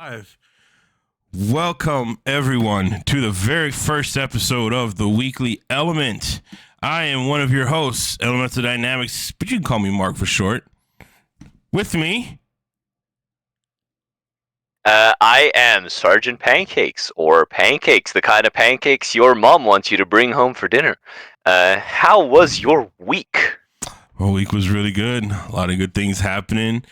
Live. Welcome, everyone, to the very first episode of the Weekly Element. I am one of your hosts, Elemental Dynamics, but you can call me Mark for short. With me, I am Sergeant Pancakes, or Pancakes, the kind of pancakes your mom wants you to bring home for dinner. How was your week? my week was really good. A lot of good things happening.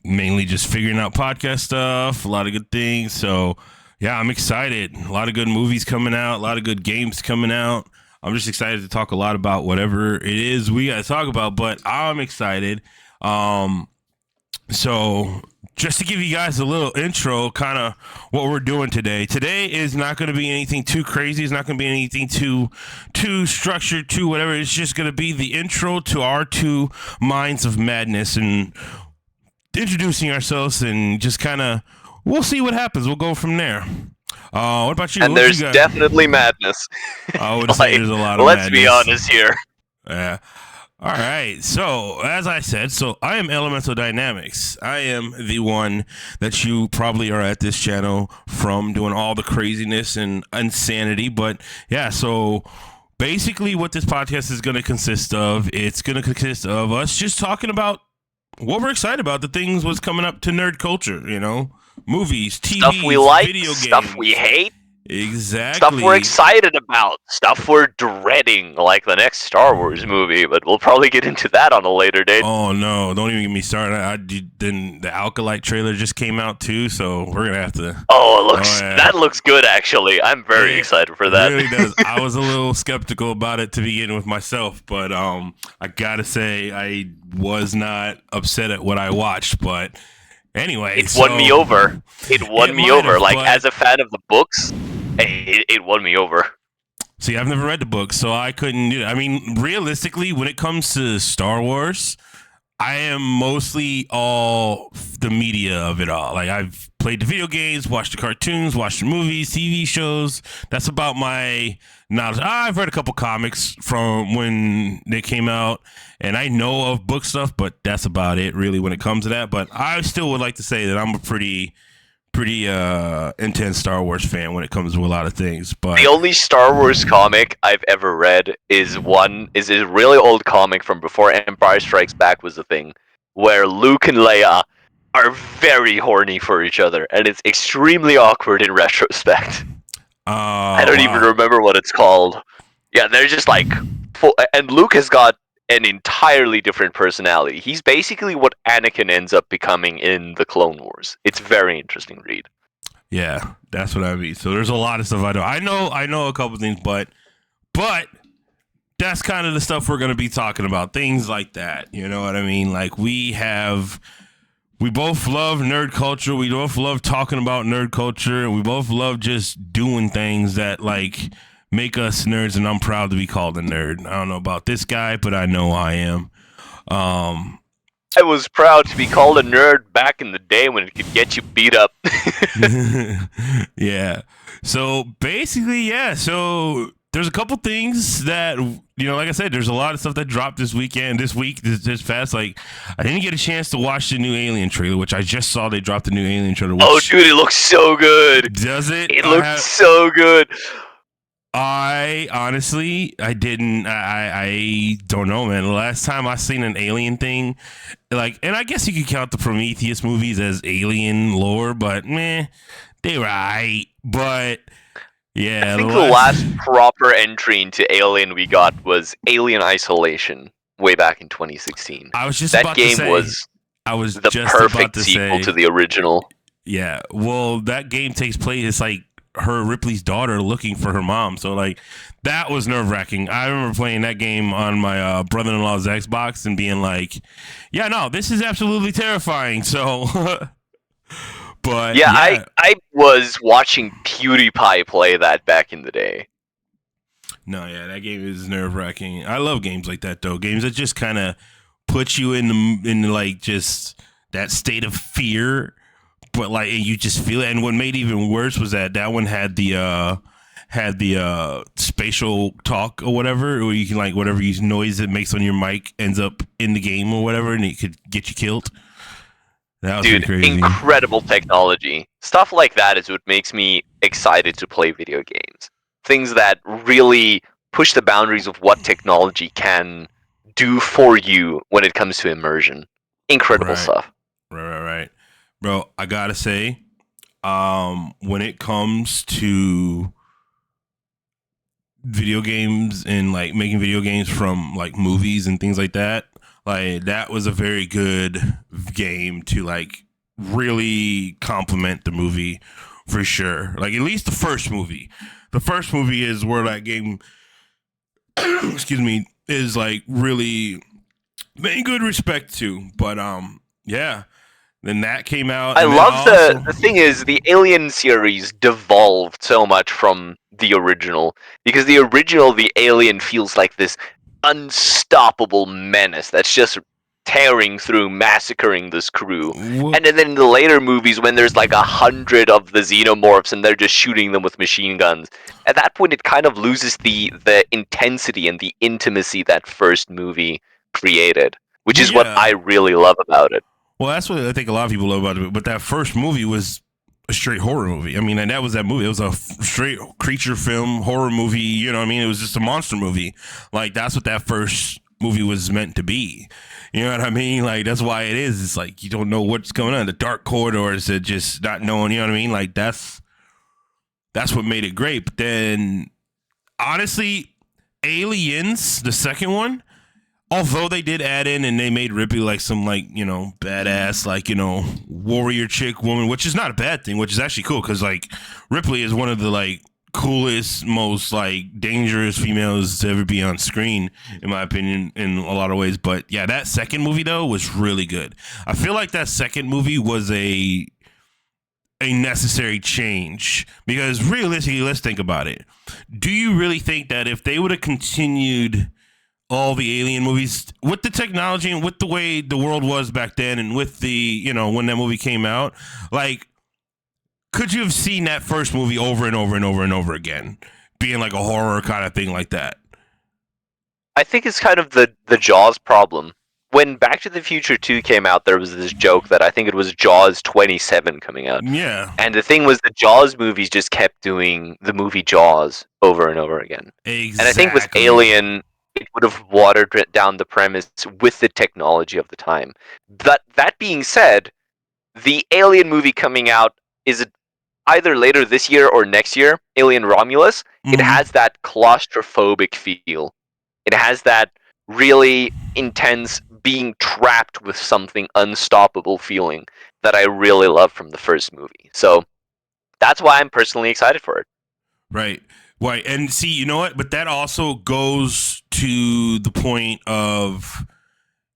Mainly just figuring out podcast stuff, a lot of good things. So, yeah, I'm excited. A lot of good movies coming out, a lot of good games coming out. I'm just excited to talk a lot about whatever it is we got to talk about, but I'm excited. So just to give you guys a little intro, kind of what we're doing today. Today is not going to be anything too crazy. It's not going to be anything too structured, too whatever. It's just going to be the intro to our two minds of madness and introducing ourselves and just kind of we'll see what happens. We'll go from there. What about you? And What there's you got? definitely madness. I would say there's a lot of Let's madness. be honest here. Yeah. All right. So, as I said, I am Elemental Dynamics. I am the one that you probably are at this channel from doing all the craziness and insanity. But yeah, so basically what this podcast is going to consist of, it's going to consist of us just talking about what we're excited about, the things what's coming up to nerd culture, movies, TV, Stuff we like, video games. stuff we hate, Exactly. stuff we're excited about, stuff we're dreading, like the next Star Wars movie, but we'll probably get into that on a later date. Oh no! Don't even get me started. Then the Alkalite trailer just came out too, so we're gonna have to. That looks good actually. I'm very excited for that. It really does. I was a little skeptical about it to begin with myself, but I gotta say I was not upset at what I watched. But anyway, it won me over. It won me over. Like as a fan of the books, it won me over. See, I've never read the book, so I couldn't do it. I mean, realistically, when it comes to Star Wars, I am mostly all the media of it all. Like, I've played the video games, watched the cartoons, watched the movies, TV shows. That's about my knowledge. I've read a couple comics from when they came out, and I know of book stuff, but that's about it, really, when it comes to that. But I still would like to say that I'm a pretty intense Star Wars fan when it comes to a lot of things. But the only Star Wars comic I've ever read is a really old comic from before Empire Strikes Back was a thing, where Luke and Leia are very horny for each other, and it's extremely awkward in retrospect. I don't even remember what it's called. Yeah, they're just like full, and Luke has got an entirely different personality. He's basically what Anakin ends up becoming in the Clone Wars. It's a very interesting read. Yeah, that's what I mean. So there's a lot of stuff I know. I know a couple things, but that's kind of the stuff we're going to be talking about. Things like that. You know what I mean? Like we both love nerd culture. We both love talking about nerd culture, and we both love just doing things that like make us nerds, and I'm proud to be called a nerd. I don't know about this guy, but I know I am. I was proud to be called a nerd back in the day when it could get you beat up. Yeah. So basically, yeah. So there's a couple things that, like I said, there's a lot of stuff that dropped this week, this fast. Like, I didn't get a chance to watch the new Alien trailer, which I just saw they dropped the new Alien trailer. Oh, dude, it looks so good. Does it? It looks so good. I honestly, I don't know, man. The last time I seen an Alien thing, like, and I guess you could count the Prometheus movies as Alien lore, but they were right. But yeah, I think the last proper entry into Alien we got was Alien Isolation way back in 2016. I was just that about game to say, was I was the just perfect about to sequel say, to the original. Yeah, well, that game takes place. It's like her Ripley's daughter looking for her mom. So like that was nerve wracking. I remember playing that game on my brother-in-law's Xbox and being like, yeah, no, this is absolutely terrifying. So, but yeah, I was watching PewDiePie play that back in the day. No, yeah, that game is nerve wracking. I love games like that though. Games that just kind of put you in like just that state of fear. But like you just feel it, and what made it even worse was that one had the spatial talk or whatever, where you can like whatever noise it makes on your mic ends up in the game or whatever, and it could get you killed. That was pretty Dude, crazy. incredible technology. Stuff like that is what makes me excited to play video games. Things that really push the boundaries of what technology can do for you when it comes to immersion. Incredible Right, stuff. right. Bro, I gotta say, when it comes to video games and like making video games from like movies and things like that was a very good game to like really complement the movie for sure. Like at least the first movie. The first movie is where that game excuse me is like really paying good respect to. But yeah. Then that came out I and then love also the thing is the Alien series devolved so much from the original because the original the alien feels like this unstoppable menace that's just tearing through massacring this crew. what And then in the later movies when there's like 100 of the xenomorphs and they're just shooting them with machine guns, at that point it kind of loses the intensity and the intimacy that first movie created, which well is what I yeah. really love about it. Well, that's what I think a lot of people love about it. But that first movie was a straight horror movie. I mean, and that was that movie. It was a straight creature film, horror movie. You know what I mean? It was just a monster movie. Like, that's what that first movie was meant to be. You know what I mean? Like, that's why it is. It's like, you don't know what's going on. The dark corridors, just not knowing, you know what I mean? Like, that's what made it great. But then, honestly, Aliens, the second one, although they did add in and they made Ripley like some like badass like warrior chick woman, which is not a bad thing, which is actually cool because like Ripley is one of the like coolest, most like dangerous females to ever be on screen in my opinion in a lot of ways. But yeah, that second movie though was really good. I feel like that second movie was a necessary change because realistically, let's think about it. Do you really think that if they would have continued all the alien movies with the technology and with the way the world was back then and with the when that movie came out, like could you have seen that first movie over and over and over and over again being like a horror kind of thing like that? I think it's kind of the Jaws problem. When Back to the Future 2 came out, there was this joke that I think it was Jaws 27 coming out. Yeah, And the thing was, the Jaws movies just kept doing the movie Jaws over and over again. And I think with exactly. Alien, it would have watered down the premise with the technology of the time. But that being said, the Alien movie coming out is either later this year or next year, Alien Romulus. It Hmm. has that claustrophobic feel. It has that really intense being trapped with something unstoppable feeling that I really love from the first movie. So that's why I'm personally excited for it. Right. Right. And see, you know what? But that also goes to the point of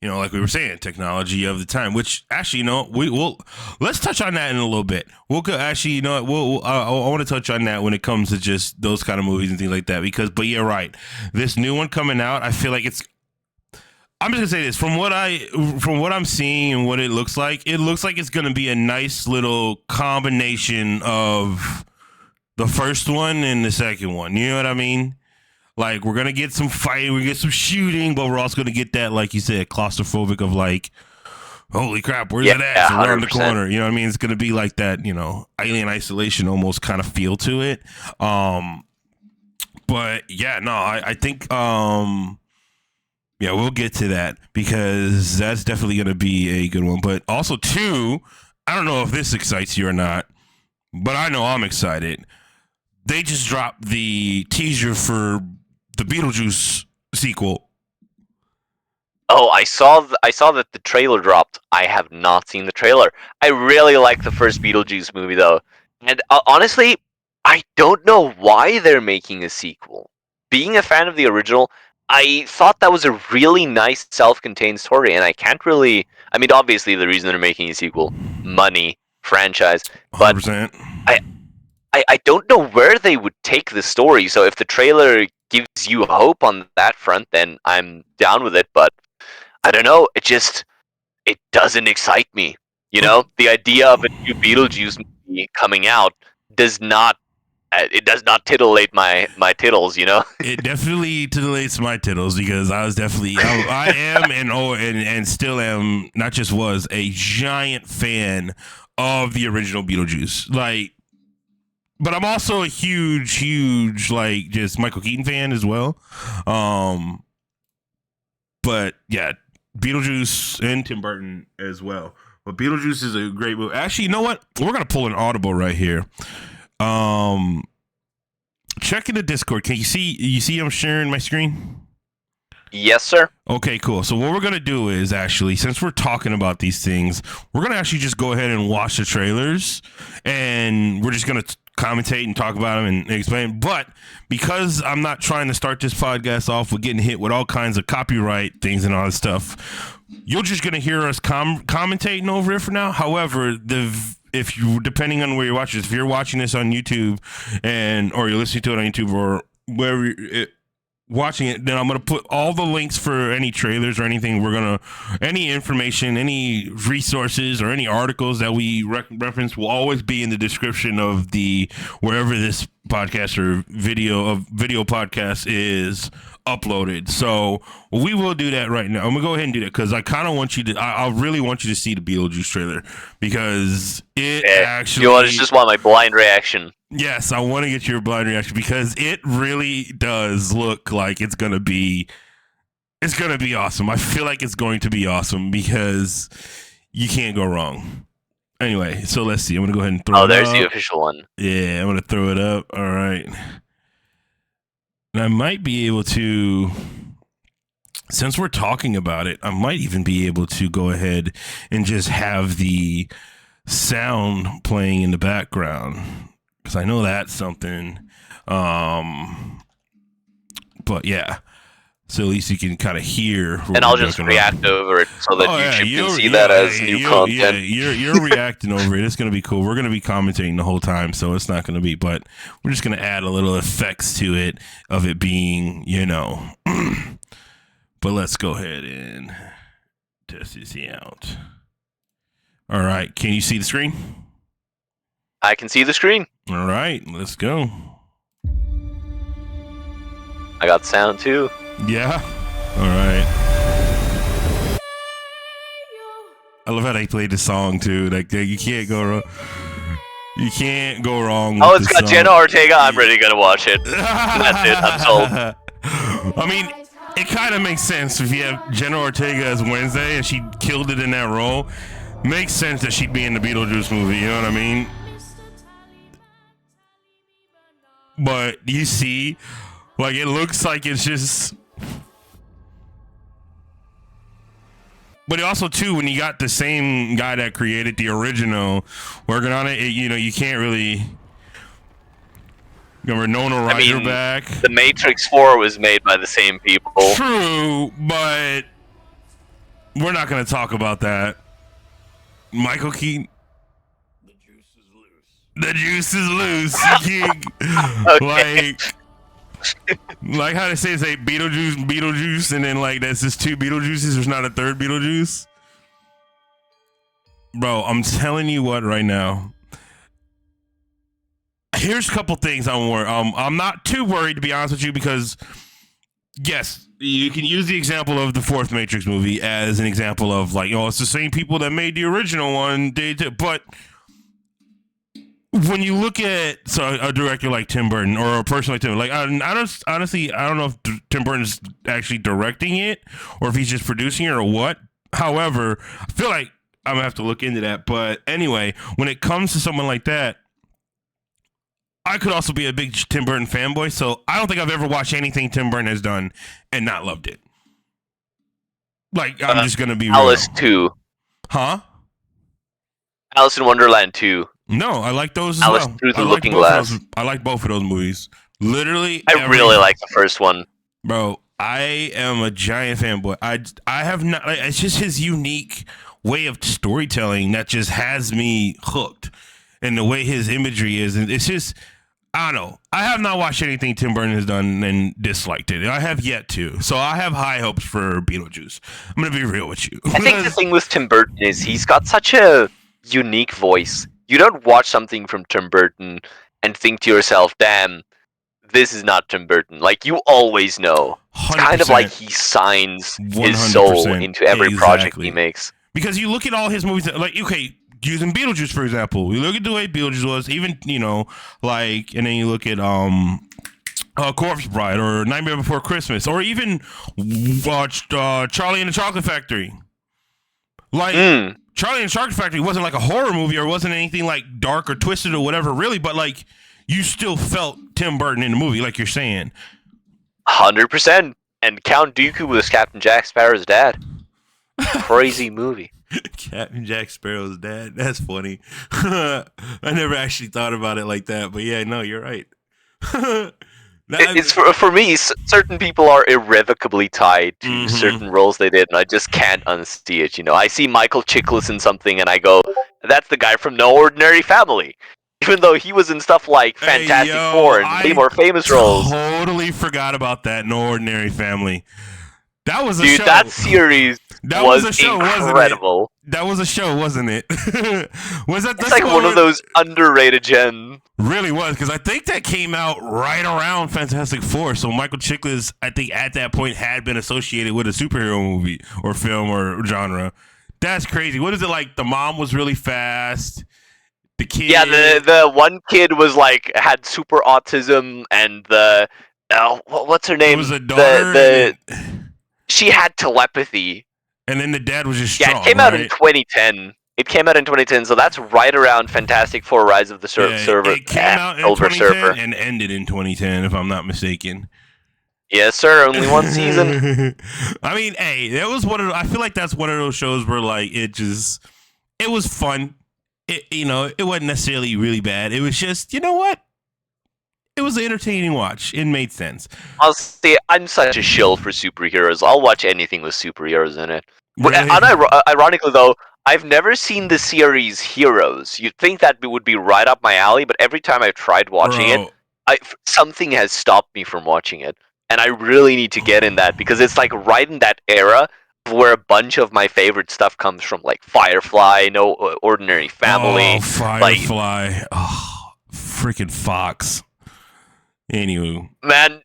like we were saying, technology of the time. Which actually, we will let's touch on that in a little bit. We'll go, actually, I want to touch on that when it comes to just those kind of movies and things like that. Because, but yeah, right. This new one coming out, I feel like it's. I'm just gonna say this from what I'm seeing and what it looks like it's gonna be a nice little combination of the first one and the second one. You know what I mean? Like we're gonna get some fighting, we get some shooting, but we're also gonna get that, like you said, claustrophobic of like, holy crap, where's Yeah, it at? It's around the 100%. corner. You know what I mean? It's gonna be like that, Alien Isolation almost kind of feel to it. Um, but yeah, no, I think yeah, we'll get to that because that's definitely gonna be a good one. But also too, I don't know if this excites you or not, but I know I'm excited. They just dropped the teaser for the Beetlejuice sequel. Oh, I saw that the trailer dropped. I have not seen the trailer. I really like the first Beetlejuice movie though. And honestly, I don't know why they're making a sequel. Being a fan of the original, I thought that was a really nice self-contained story and I can't really I mean obviously the reason they're making a sequel, money, franchise, but 100%. I I don't know where they would take the story. So if the trailer gives you hope on that front, then I'm down with it, but I don't know. It doesn't excite me. You But know, the idea of a new Beetlejuice movie coming out does not. it does not titillate my tittles, you know. It definitely titillates my tittles because I was definitely I am and still am, not just was, a giant fan of the original Beetlejuice. Like, but I'm also a huge like just Michael Keaton fan as well. But yeah, Beetlejuice and Tim Burton as well. But Beetlejuice is a great movie. Actually, you know what? We're gonna pull an audible right here. Check in the Discord. Can you see? You see I'm sharing my screen? Yes, sir. Okay, cool. So what we're gonna do is actually, since we're talking about these things, we're gonna actually just go ahead and watch the trailers, and we're just gonna commentate and talk about them and explain. But because I'm not trying to start this podcast off with getting hit with all kinds of copyright things and all that stuff, you're just gonna hear us commentating over it for now. However, if you, depending on where you're watching this, if you're watching this on YouTube or you're listening to it on YouTube or wherever watching it, then I'm going to put all the links for any trailers or anything. Any information, any resources or any articles that we reference will always be in the description of wherever this podcast or video podcast is uploaded. So we will do that right now. I'm gonna go ahead and do that because I kind of want you to. I really want you to see the Beetlejuice trailer because it actually. You just want my blind reaction. Yes, I want to get your blind reaction because it really does look like it's gonna be awesome. I feel like it's going to be awesome because you can't go wrong. Anyway, so let's see. I'm gonna go ahead and throw it up. Oh, there's the official one. Yeah, I'm gonna throw it up. All right. And I might be able to, since we're talking about it, I might even be able to go ahead and just have the sound playing in the background because I know that's something. But yeah, so at least you can kind of hear. And I'll just react over it so that YouTube can see that as new content. Yeah, you're reacting over it. It's going to be cool. We're going to be commentating the whole time, so it's not going to be, but we're just going to add a little effects to it of it being, But let's go ahead and test this out. All right. Can you see the screen? I can see the screen. All right. Let's go. I got sound too. Yeah. All right. I love how they played the song too. Like you can't go wrong. You can't go wrong. Oh, it's got Jenna Ortega. I'm ready to watch it. That's it. I'm sold. I mean, it kind of makes sense if you have Jenna Ortega as Wednesday and she killed it in that role. Makes sense that she'd be in the Beetlejuice movie. You know what I mean? But you see, like it looks like it's just. But also, too, when you got the same guy that created the original working on it, you can't really. Winona Ryder back. The Matrix 4 was made by the same people. True, but we're not going to talk about that. Michael Keaton. The juice is loose. You can't, Okay. like how they say Beetlejuice, and then like that's just two Beetlejuices. There's not a third Beetlejuice. Bro, I'm telling you what right now. Here's a couple things I'm not too worried, to be honest with you, because yes, you can use the example of the fourth Matrix movie as an example of like, it's the same people that made the original one. But when you look at a director like Tim Burton or a person like Tim, like I don't know if Tim Burton's actually directing it or if he's just producing it or what. However, I feel like I'm gonna have to look into that. But anyway, when it comes to someone like that, I could also be a big Tim Burton fanboy, so I don't think I've ever watched anything Tim Burton has done and not loved it. Like, I'm just gonna be Alice real. 2. Huh? Alice in Wonderland 2. No, I like those as Alice well. Through the Looking Glass. I like both of those movies. Literally, I really like the first one. Bro, I am a giant fanboy. I have not. It's just his unique way of storytelling that just has me hooked, and the way his imagery is, and it's just. I don't know. I have not watched anything Tim Burton has done and disliked it. I have yet to. So I have high hopes for Beetlejuice. I'm going to be real with you. I think the thing with Tim Burton is he's got such a unique voice. You don't watch something from Tim Burton and think to yourself, damn, this is not Tim Burton. Like, you always know. It's kind of like he signs his soul into every project he makes. Because you look at all his movies, like, okay, using Beetlejuice, for example. You look at the way Beetlejuice was, even, you know, like, and then you look at Corpse Bride or Nightmare Before Christmas, or even Charlie and the Chocolate Factory. Like, Charlie and the Chocolate Factory wasn't like a horror movie or wasn't anything like dark or twisted or whatever, really, but like, you still felt Tim Burton in the movie, like you're saying. 100%. And Count Dooku was Captain Jack Sparrow's dad. Crazy movie. Captain Jack Sparrow's dad. That's funny. I never actually thought about it like that, but yeah, no, you're right. It's for me, certain people are irrevocably tied to certain roles they did, and I just can't unsee it. You know, I see Michael Chiklis in something, and I go, "That's the guy from No Ordinary Family." Even though he was in stuff like Fantastic Four and way more famous roles. Totally forgot about that No Ordinary Family. That was a show. Dude, that series was a show, incredible. Wasn't it? That was a show, wasn't it? Was that? It's like one of those underrated gems. Really was, because I think that came out right around Fantastic Four. So Michael Chiklis, I think at that point, had been associated with a superhero movie or film or genre. That's crazy. What is it like? The mom was really fast. The kid. Yeah, the one kid was like had super autism, and the what's her name? It was a daughter. She had telepathy. And then the dad was just strong. Yeah, it came out in 2010. It came out in 2010, so that's right around Fantastic Four: Rise of the Server. It came out in 2010 and ended in 2010, if I'm not mistaken. Yes, sir. Only one season. I mean, hey, that was I feel like that's one of those shows where like it was fun. It wasn't necessarily really bad. It was just, you know what? It was an entertaining watch. It made sense. I'll say I'm such a shill for superheroes. I'll watch anything with superheroes in it. Really? Ironically, though, I've never seen the series Heroes. You'd think that would be right up my alley, but every time I've tried watching it, something has stopped me from watching it. And I really need to get in that, because it's like right in that era where a bunch of my favorite stuff comes from, like Firefly, No Ordinary Family. Oh, Firefly. Freaking Fox. Anywho. Man,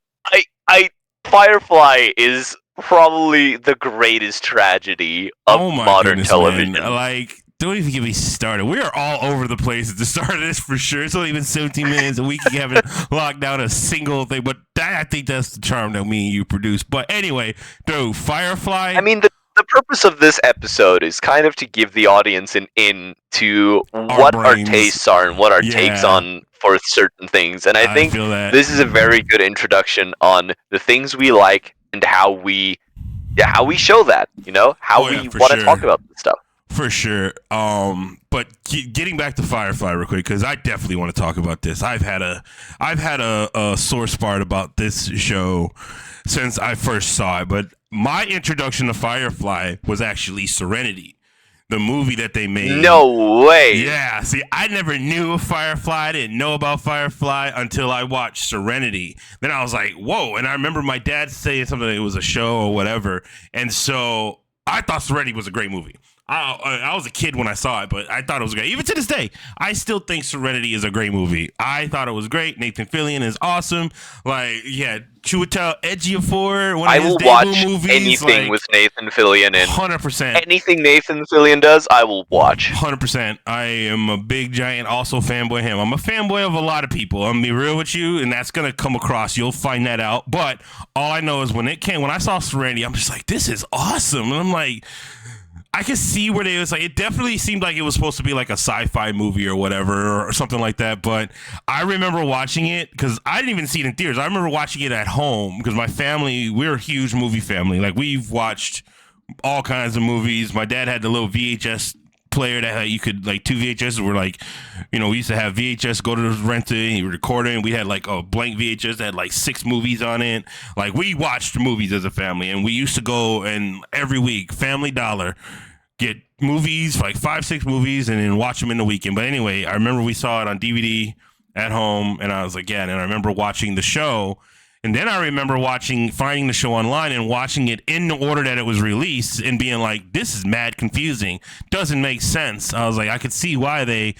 Firefly is probably the greatest tragedy of modern television. Man. Like, don't even get me started. We are all over the place at the start of this for sure. It's only been 17 minutes and we haven't locked down a single thing. But I think that's the charm that me and you produce. But anyway, dude, Firefly. I mean, the purpose of this episode is kind of to give the audience an in to what our tastes are and what our takes on for certain things. And I think this is a very good introduction on the things we like and how we show that, how we want to talk about this stuff. For sure. But getting back to Firefly real quick, because I definitely want to talk about this. I've had a sore spot about this show since I first saw it. But my introduction to Firefly was actually Serenity, the movie that they made. No way. Yeah. See, I never knew of Firefly. I didn't know about Firefly until I watched Serenity. Then I was like, whoa. And I remember my dad saying something, it was a show or whatever. And so I thought Serenity was a great movie. I was a kid when I saw it, but I thought it was great. Even to this day, I still think Serenity is a great movie. I thought it was great. Nathan Fillion is awesome. Like, yeah, Chiwetel Ejiofor, one of his debut movies. Anything with Nathan Fillion in. 100%. Anything Nathan Fillion does, I will watch. 100%. I am a big, giant, also fanboy of him. I'm a fanboy of a lot of people. I'm going to be real with you, and that's going to come across. You'll find that out. But all I know is when I saw Serenity, I'm just like, this is awesome. And I'm like, I could see where they was like, it definitely seemed like it was supposed to be like a sci-fi movie or whatever or something like that. But I remember watching it because I didn't even see it in theaters. I remember watching it at home because my family, we're a huge movie family. Like, we've watched all kinds of movies. My dad had the little VHS player that you could, like, 2 VHS were like, we used to have VHS, go to the rent it, you record it, and we had like a blank VHS that had like 6 movies on it. Like, we watched movies as a family, and we used to go and every week, Family Dollar, get movies, like 5-6 movies, and then watch them in the weekend. But anyway, I remember we saw it on DVD at home, and I was like, yeah, and I remember watching the show. And then I remember finding the show online and watching it in the order that it was released and being like, this is mad confusing. Doesn't make sense. I was like, I could see why they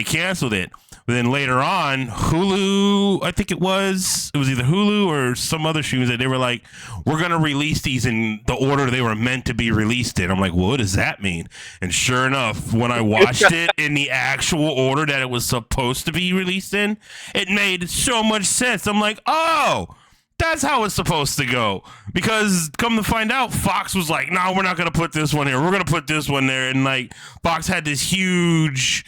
canceled it. But then later on, Hulu, I think it was either Hulu or some other streamers that they were like, we're going to release these in the order they were meant to be released in. I'm like, well, what does that mean? And sure enough, when I watched it in the actual order that it was supposed to be released in, it made so much sense. I'm like, oh, that's how it's supposed to go. Because come to find out, Fox was like, no, we're not going to put this one here. We're going to put this one there. And like, Fox had this huge,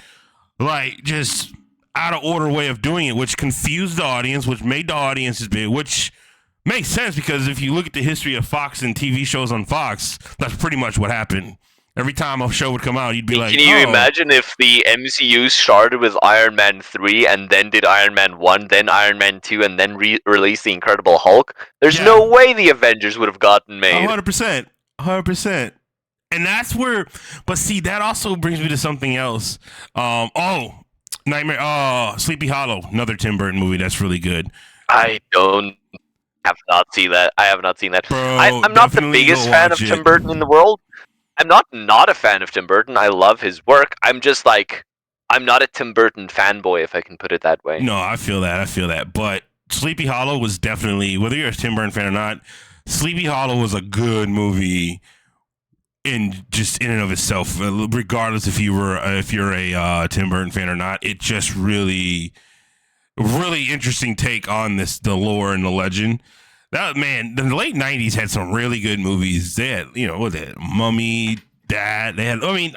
like, just out of order way of doing it, which confused the audience, which made the audiences big, which makes sense because if you look at the history of Fox and TV shows on Fox, that's pretty much what happened. Every time a show would come out, you'd be like, can you imagine if the MCU started with Iron Man 3 and then did Iron Man 1, then Iron Man 2, and then released the Incredible Hulk? There's no way the Avengers would have gotten made. 100%. 100%. And that's where, but see, that also brings me to something else. Sleepy Hollow, another Tim Burton movie that's really good. I have not seen that. Bro, I'm not the biggest fan of Tim Burton in the world. I'm not a fan of Tim Burton. I love his work. I'm just like, I'm not a Tim Burton fanboy, if I can put it that way. No, I feel that. But Sleepy Hollow was definitely, whether you're a Tim Burton fan or not, Sleepy Hollow was a good movie in and of itself, regardless if you're a Tim Burton fan or not. It just really interesting take on the lore and the legend. That man, the late '90s had some really good movies. They had, what was it, Mummy, Dad. They had, we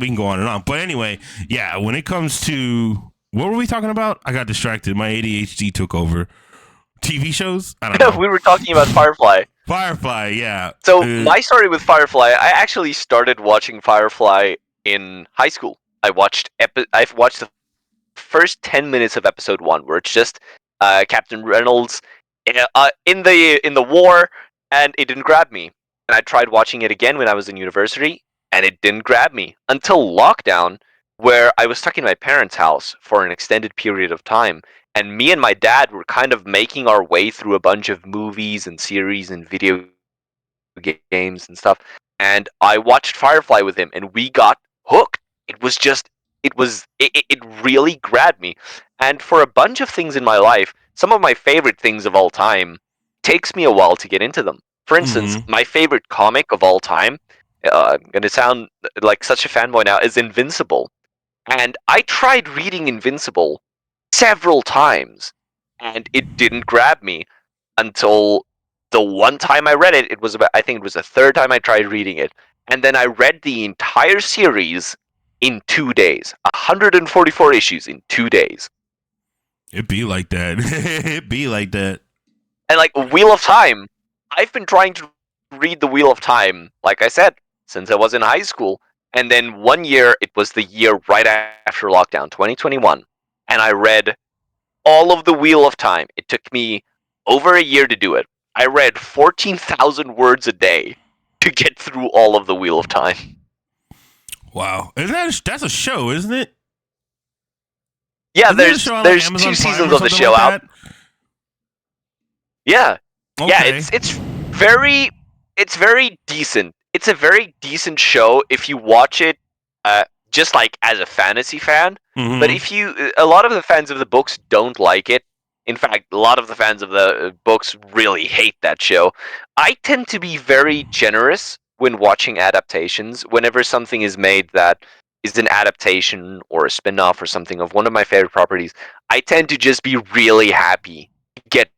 can go on and on. But anyway, yeah, when it comes to, what were we talking about? I got distracted. My ADHD took over. TV shows? I don't know. We were talking about Firefly. Firefly, yeah. So my story with Firefly, I actually started watching Firefly in high school. I've watched the first 10 minutes of episode 1, where it's just Captain Reynolds in the war, and it didn't grab me. And I tried watching it again when I was in university, and it didn't grab me until lockdown, where I was stuck in my parents' house for an extended period of time. And me and my dad were kind of making our way through a bunch of movies and series and video games and stuff. And I watched Firefly with him, and we got hooked. It really grabbed me. And for a bunch of things in my life, some of my favorite things of all time, takes me a while to get into them. For instance, my favorite comic of all time, I'm going to sound like such a fanboy now, is Invincible. And I tried reading Invincible several times, and it didn't grab me until the one time I read it. I think it was the third time I tried reading it. And then I read the entire series in 2 days. 144 issues in 2 days. It'd be like that. It'd be like that. And like Wheel of Time, I've been trying to read the Wheel of Time, like I said, since I was in high school. And then one year, it was the year right after lockdown, 2021. And I read all of the Wheel of Time. It took me over a year to do it. I read 14,000 words a day to get through all of the Wheel of Time. Wow. That's a show, isn't it? Yeah, there's 2 seasons of the show out. Yeah. Okay. Yeah, it's very decent. It's a very decent show if you watch it just like as a fantasy fan. But a lot of the fans of the books don't like it. In fact, a lot of the fans of the books really hate that show. I tend to be very generous when watching adaptations. Whenever something is made that is an adaptation or a spin-off or something of one of my favorite properties, I tend to just be really happy to get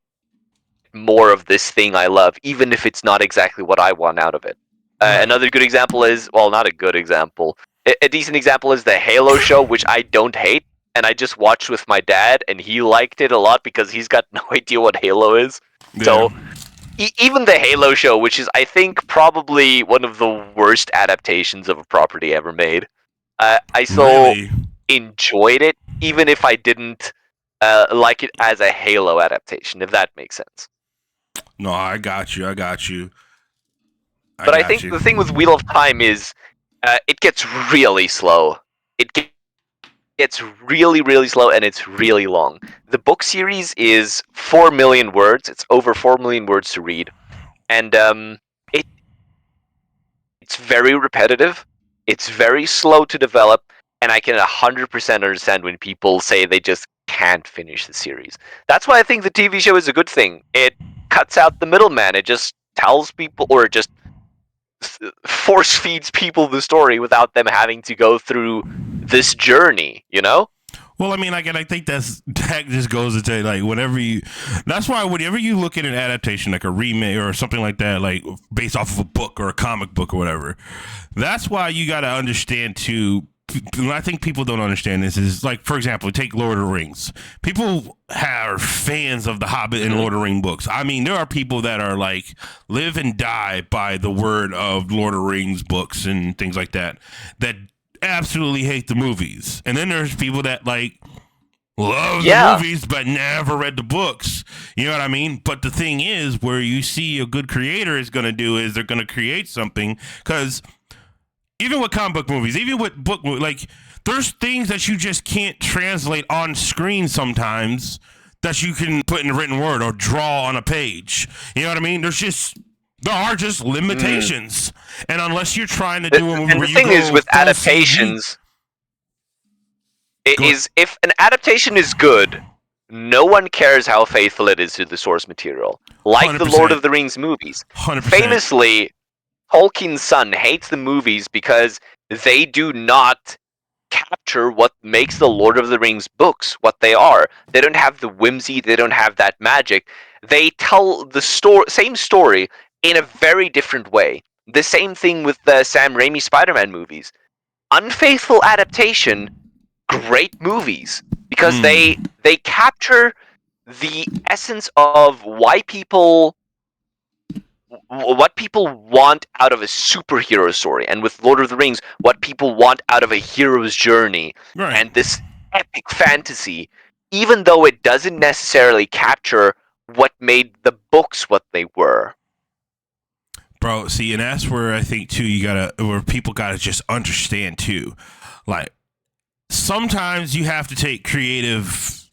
more of this thing I love, even if it's not exactly what I want out of it. Another good example is, well, not a good example. A decent example is the Halo show, which I don't hate, and I just watched with my dad, and he liked it a lot because he's got no idea what Halo is. Yeah. So even the Halo show, which is, I think, probably one of the worst adaptations of a property ever made, I still enjoyed it, even if I didn't like it as a Halo adaptation, if that makes sense. No, I got you. But I think the thing with Wheel of Time is it gets really slow. It gets really, really slow, and it's really long. The book series is 4 million words. It's over 4 million words to read. And it's very repetitive. It's very slow to develop. and I can 100% understand when people say they just can't finish the series. That's why I think the TV show is a good thing. It cuts out the middleman. It just tells people, or just force feeds people the story without them having to go through this journey, you know? Well, I mean, like, and I think that just goes to tell you, like, that's why whenever you look at an adaptation, like a remake or something like that, like based off of a book or a comic book or whatever, that's why you got to understand too. I think people don't understand this is like, for example, take Lord of the Rings. People are fans of the Hobbit and Lord of the Rings books. I mean, there are people that are like live and die by the word of Lord of the Rings books and things like that absolutely hate the movies. And then there's people that like love the movies but never read the books. You know what I mean? But the thing is, where you see a good creator is going to do is they're going to create something, because even with comic book movies, even with book, like, there's things that you just can't translate on screen sometimes that you can put in a written word or draw on a page. You know what I mean? There are just limitations. And unless you're trying to do a movie and where the you thing go is with full adaptations, CG, if an adaptation is good, no one cares how faithful it is to the source material. Like the 100%. Lord of the Rings movies. 100%. Famously, Tolkien's son hates the movies because they do not capture what makes the Lord of the Rings books what they are. They don't have the whimsy, they don't have that magic. They tell the same story in a very different way. The same thing with the Sam Raimi Spider-Man movies. Unfaithful adaptation, great movies, because they capture the essence of what people want out of a superhero story, and with Lord of the Rings, what people want out of a hero's journey, Right. and this epic fantasy, even though it doesn't necessarily capture what made the books what they were. Bro, see, and that's where I think too where people gotta just understand too, like, sometimes you have to take creative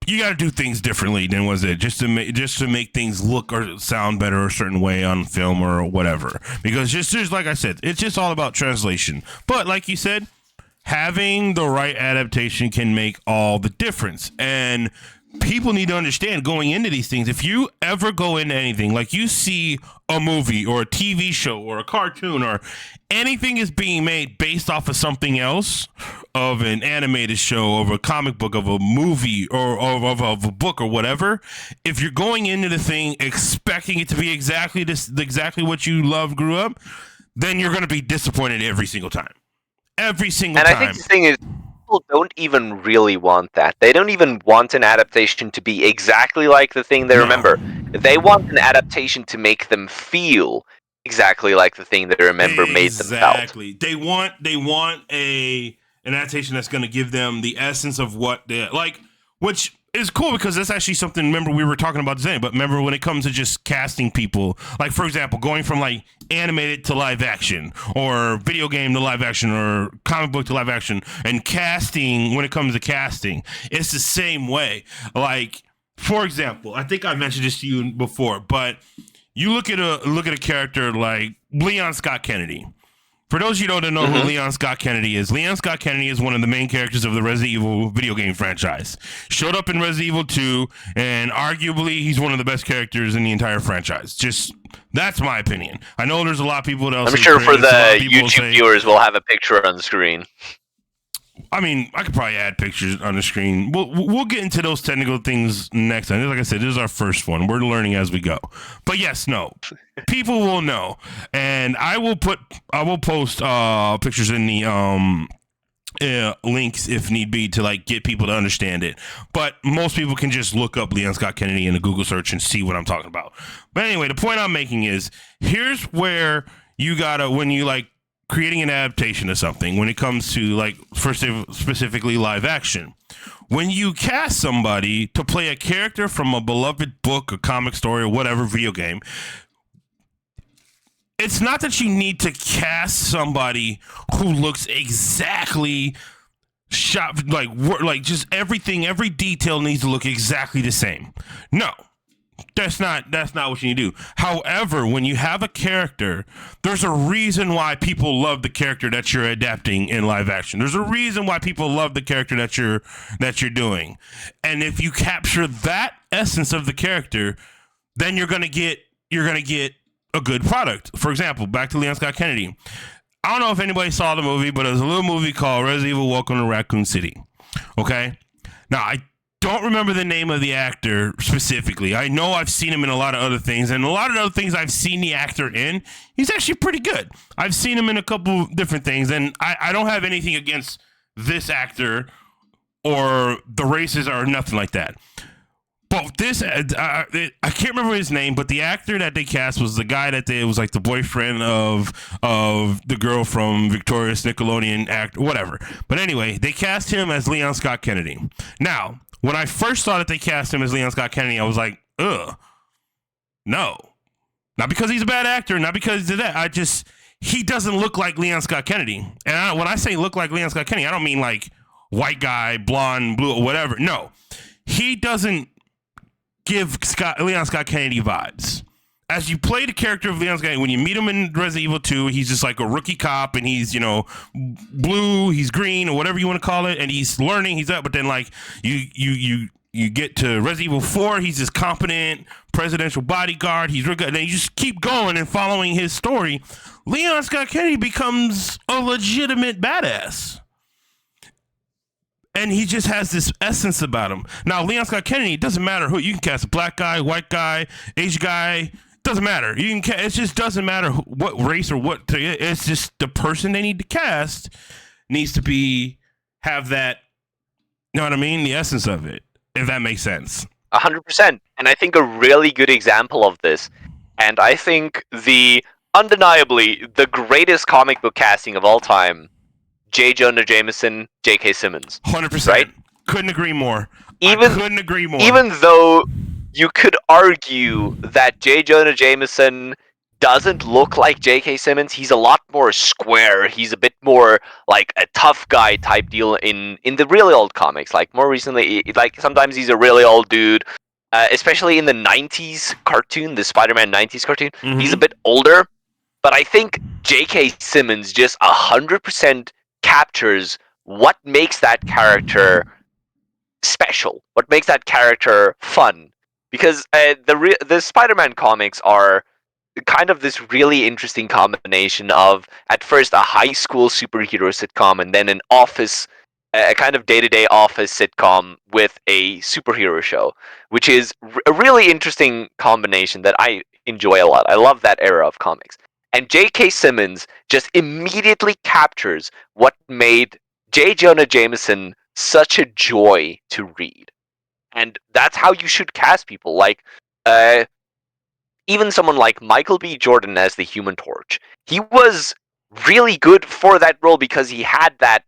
you got to do things differently than was it just to make things look or sound better a certain way on film or whatever, because just like I said, it's just all about translation. But like you said, having the right adaptation can make all the difference. And people need to understand going into these things, if you ever go into anything, like you see a movie or a TV show or a cartoon or anything is being made based off of something else, of an animated show, of a comic book, of a movie, or of a book or whatever, if you're going into the thing expecting it to be exactly what you love, grew up, then you're going to be disappointed every single time. Every single time. And I think the thing is, people don't even really want that. They don't even want an adaptation to be exactly like the thing they remember. They want an adaptation to make them feel exactly like the thing they remember made them felt. Exactly. They want an adaptation that's going to give them the essence of what they like, which is cool, because that's actually something, remember, we were talking about today, but remember when it comes to just casting people, like, for example, going from like animated to live action, or video game to live action, or comic book to live action, and casting, when it comes to casting, it's the same way. Like, for example, I think I mentioned this to you before, but you look at a character like Leon Scott Kennedy. For those of you who don't know who Leon Scott Kennedy is one of the main characters of the Resident Evil video game franchise. Showed up in Resident Evil 2, and arguably he's one of the best characters in the entire franchise. Just, that's my opinion. I know there's a lot of people that I'm sure for the YouTube viewers, we'll have a picture on the screen. I mean, I could probably add pictures on the screen. We'll get into those technical things next time. Like I said, this is our first one. We're learning as we go. But yes, no, people will know, and I will post pictures in the links if need be to like get people to understand it. But most people can just look up Leon Scott Kennedy in a Google search and see what I'm talking about. But anyway, the point I'm making is, here's where you gotta, when you like creating an adaptation of something, when it comes to like specifically live action, when you cast somebody to play a character from a beloved book, a comic story, or whatever video game, it's not that you need to cast somebody who looks exactly shot, like just everything, every detail needs to look exactly the same. No, That's not what you need to do. However, when you have a character, there's a reason why people love the character that you're adapting in live action. There's a reason why people love the character that you're doing. And if you capture that essence of the character, then you're gonna get a good product. For example, back to Leon Scott Kennedy. I don't know if anybody saw the movie, but it was a little movie called Resident Evil Welcome to Raccoon City. Okay? Now, I don't remember the name of the actor specifically. I know I've seen him in a lot of other things, and a lot of other things I've seen the actor in, he's actually pretty good. I've seen him in a couple different things, and I don't have anything against this actor or the races or nothing like that. But this, I can't remember his name, but the actor that they cast was the guy that was like the boyfriend of the girl from Victoria's Nickelodeon act, whatever. But anyway, they cast him as Leon Scott Kennedy. Now, when I first saw that they cast him as Leon Scott Kennedy, I was like, ugh, no. Not because he's a bad actor, not because of that. He doesn't look like Leon Scott Kennedy. And when I say look like Leon Scott Kennedy, I don't mean like white guy, blonde, blue, or whatever. No, he doesn't give Leon Scott Kennedy vibes. As you play the character of Leon Scott Kennedy, when you meet him in Resident Evil 2, he's just like a rookie cop, and he's, blue, he's green, or whatever you want to call it, and he's learning, he's up, but then like you get to Resident Evil 4, he's this competent presidential bodyguard, he's real good, and then you just keep going and following his story. Leon Scott Kennedy becomes a legitimate badass. And he just has this essence about him. Now, Leon Scott Kennedy, it doesn't matter who. You can cast a black guy, white guy, Asian guy. Doesn't matter. It just doesn't matter what race or what. It's just the person they need to cast needs to have that. You know what I mean? The essence of it, if that makes sense. 100%. And I think a really good example of this, and I think undeniably the greatest comic book casting of all time, J. Jonah Jameson, J.K. Simmons. 100%. Right? Couldn't agree more. Couldn't agree more. Even though you could argue that J. Jonah Jameson doesn't look like J.K. Simmons, he's a lot more square. He's a bit more like a tough guy type deal in the really old comics. Like more recently, like sometimes he's a really old dude. Especially in the 90s cartoon, the Spider-Man 90s cartoon. Mm-hmm. He's a bit older. But I think J.K. Simmons just 100% captures what makes that character special, what makes that character fun. Because the Spider-Man comics are kind of this really interesting combination of, at first, a high school superhero sitcom and then a kind of day-to-day office sitcom with a superhero show, which is a really interesting combination that I enjoy a lot. I love that era of comics. And J.K. Simmons just immediately captures what made J. Jonah Jameson such a joy to read. And that's how you should cast people. Like, even someone like Michael B. Jordan as the Human Torch. He was really good for that role because he had that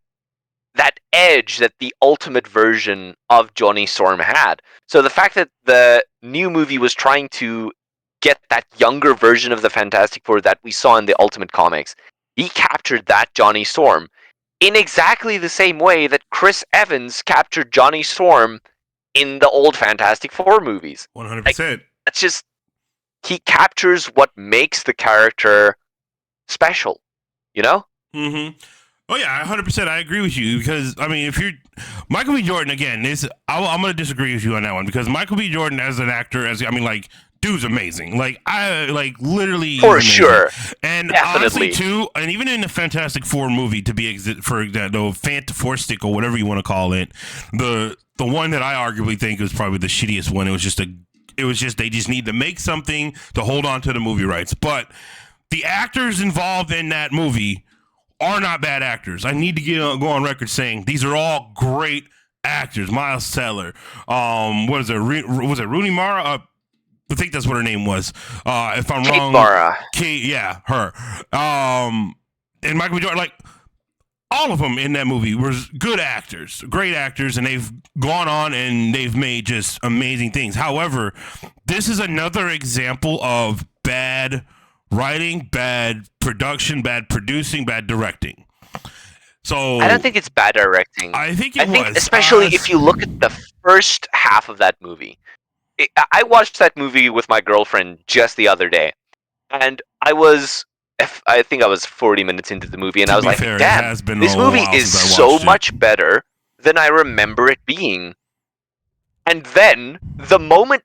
edge that the ultimate version of Johnny Storm had. So the fact that the new movie was trying to get that younger version of the Fantastic Four that we saw in the Ultimate Comics, he captured that Johnny Storm in exactly the same way that Chris Evans captured Johnny Storm in the old Fantastic Four movies. 100%. Like, that's just, he captures what makes the character special, you know? Mm-hmm. Oh yeah, 100%. I agree with you because I mean, if you're Michael B. Jordan again, I'm going to disagree with you on that one because Michael B. Jordan as an actor, dude's amazing. Like literally for sure, and definitely. Honestly too, and even in the Fantastic Four movie, for example, Fantaforstic or whatever you want to call it, the one that I arguably think is probably the shittiest one. It was just they just need to make something to hold on to the movie rights, but the actors involved in that movie are not bad actors. I need to go on record saying these are all great actors. Miles Teller, what is it? Was it Rooney Mara? I think that's what her name was. If I'm wrong, Mara. Kate, yeah, her. And Michael B. Jordan, like all of them in that movie were good actors, great actors, and they've gone on and they've made just amazing things. However, this is another example of bad writing, bad production, bad producing, bad directing. So I don't think it's bad directing. I think it was. Especially if you look at the first half of that movie. I watched that movie with my girlfriend just the other day, and I think I was 40 minutes into the movie, and I To was be like, fair, it damn, has been this a movie while is since I so watched it. much better than I remember it being. And then the moment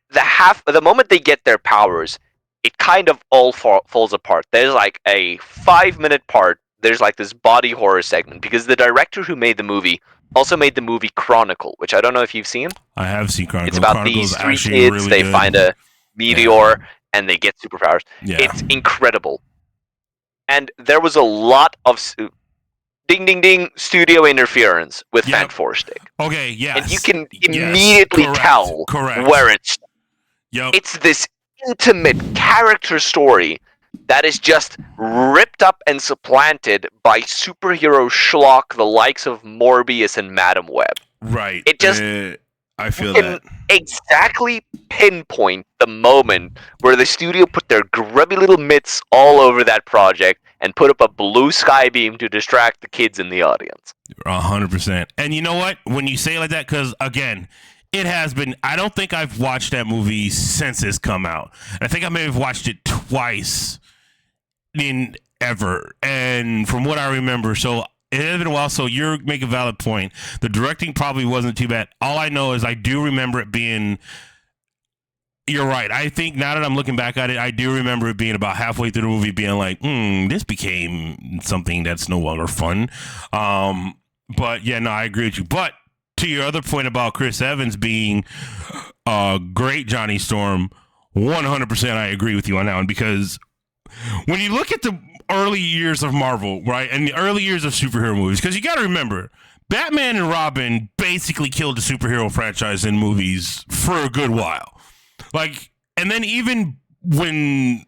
they get their powers, it kind of all falls apart. There's like a 5 minute part. There's like this body horror segment because the director who made the movie also made the movie Chronicle, which I don't know if you've seen. I have seen It's Chronicle. about Chronicle is these three actually kids. really They good. find a meteor and they get superpowers. Yeah. It's incredible. And there was a lot of ding ding ding studio interference with Yep. Fan4 Stick. Okay, yes. And you can Yes. immediately Correct. tell Correct. where it's. Yep. It's this intimate character story that is just ripped up and supplanted by superhero schlock the likes of Morbius and Madam Web. Right. It just I feel can that. exactly pinpoint the moment where the studio put their grubby little mitts all over that project and put up a blue sky beam to distract the kids in the audience. 100%. And you know what? When you say it like that, because again, it has been. I don't think I've watched that movie since it's come out. I think I may have watched it twice in ever, and from what I remember, so it has been a while. So you make a valid point. The directing probably wasn't too bad. All I know is I do remember it being. You're right. I think now that I'm looking back at it, I do remember it being about halfway through the movie, being like, this became something that's no longer fun. But yeah, no, I agree with you. But to your other point about Chris Evans being a great Johnny Storm, 100% I agree with you on that one, because when you look at the early years of Marvel, right, and the early years of superhero movies, because you got to remember, Batman and Robin basically killed the superhero franchise in movies for a good while. Like, and then even when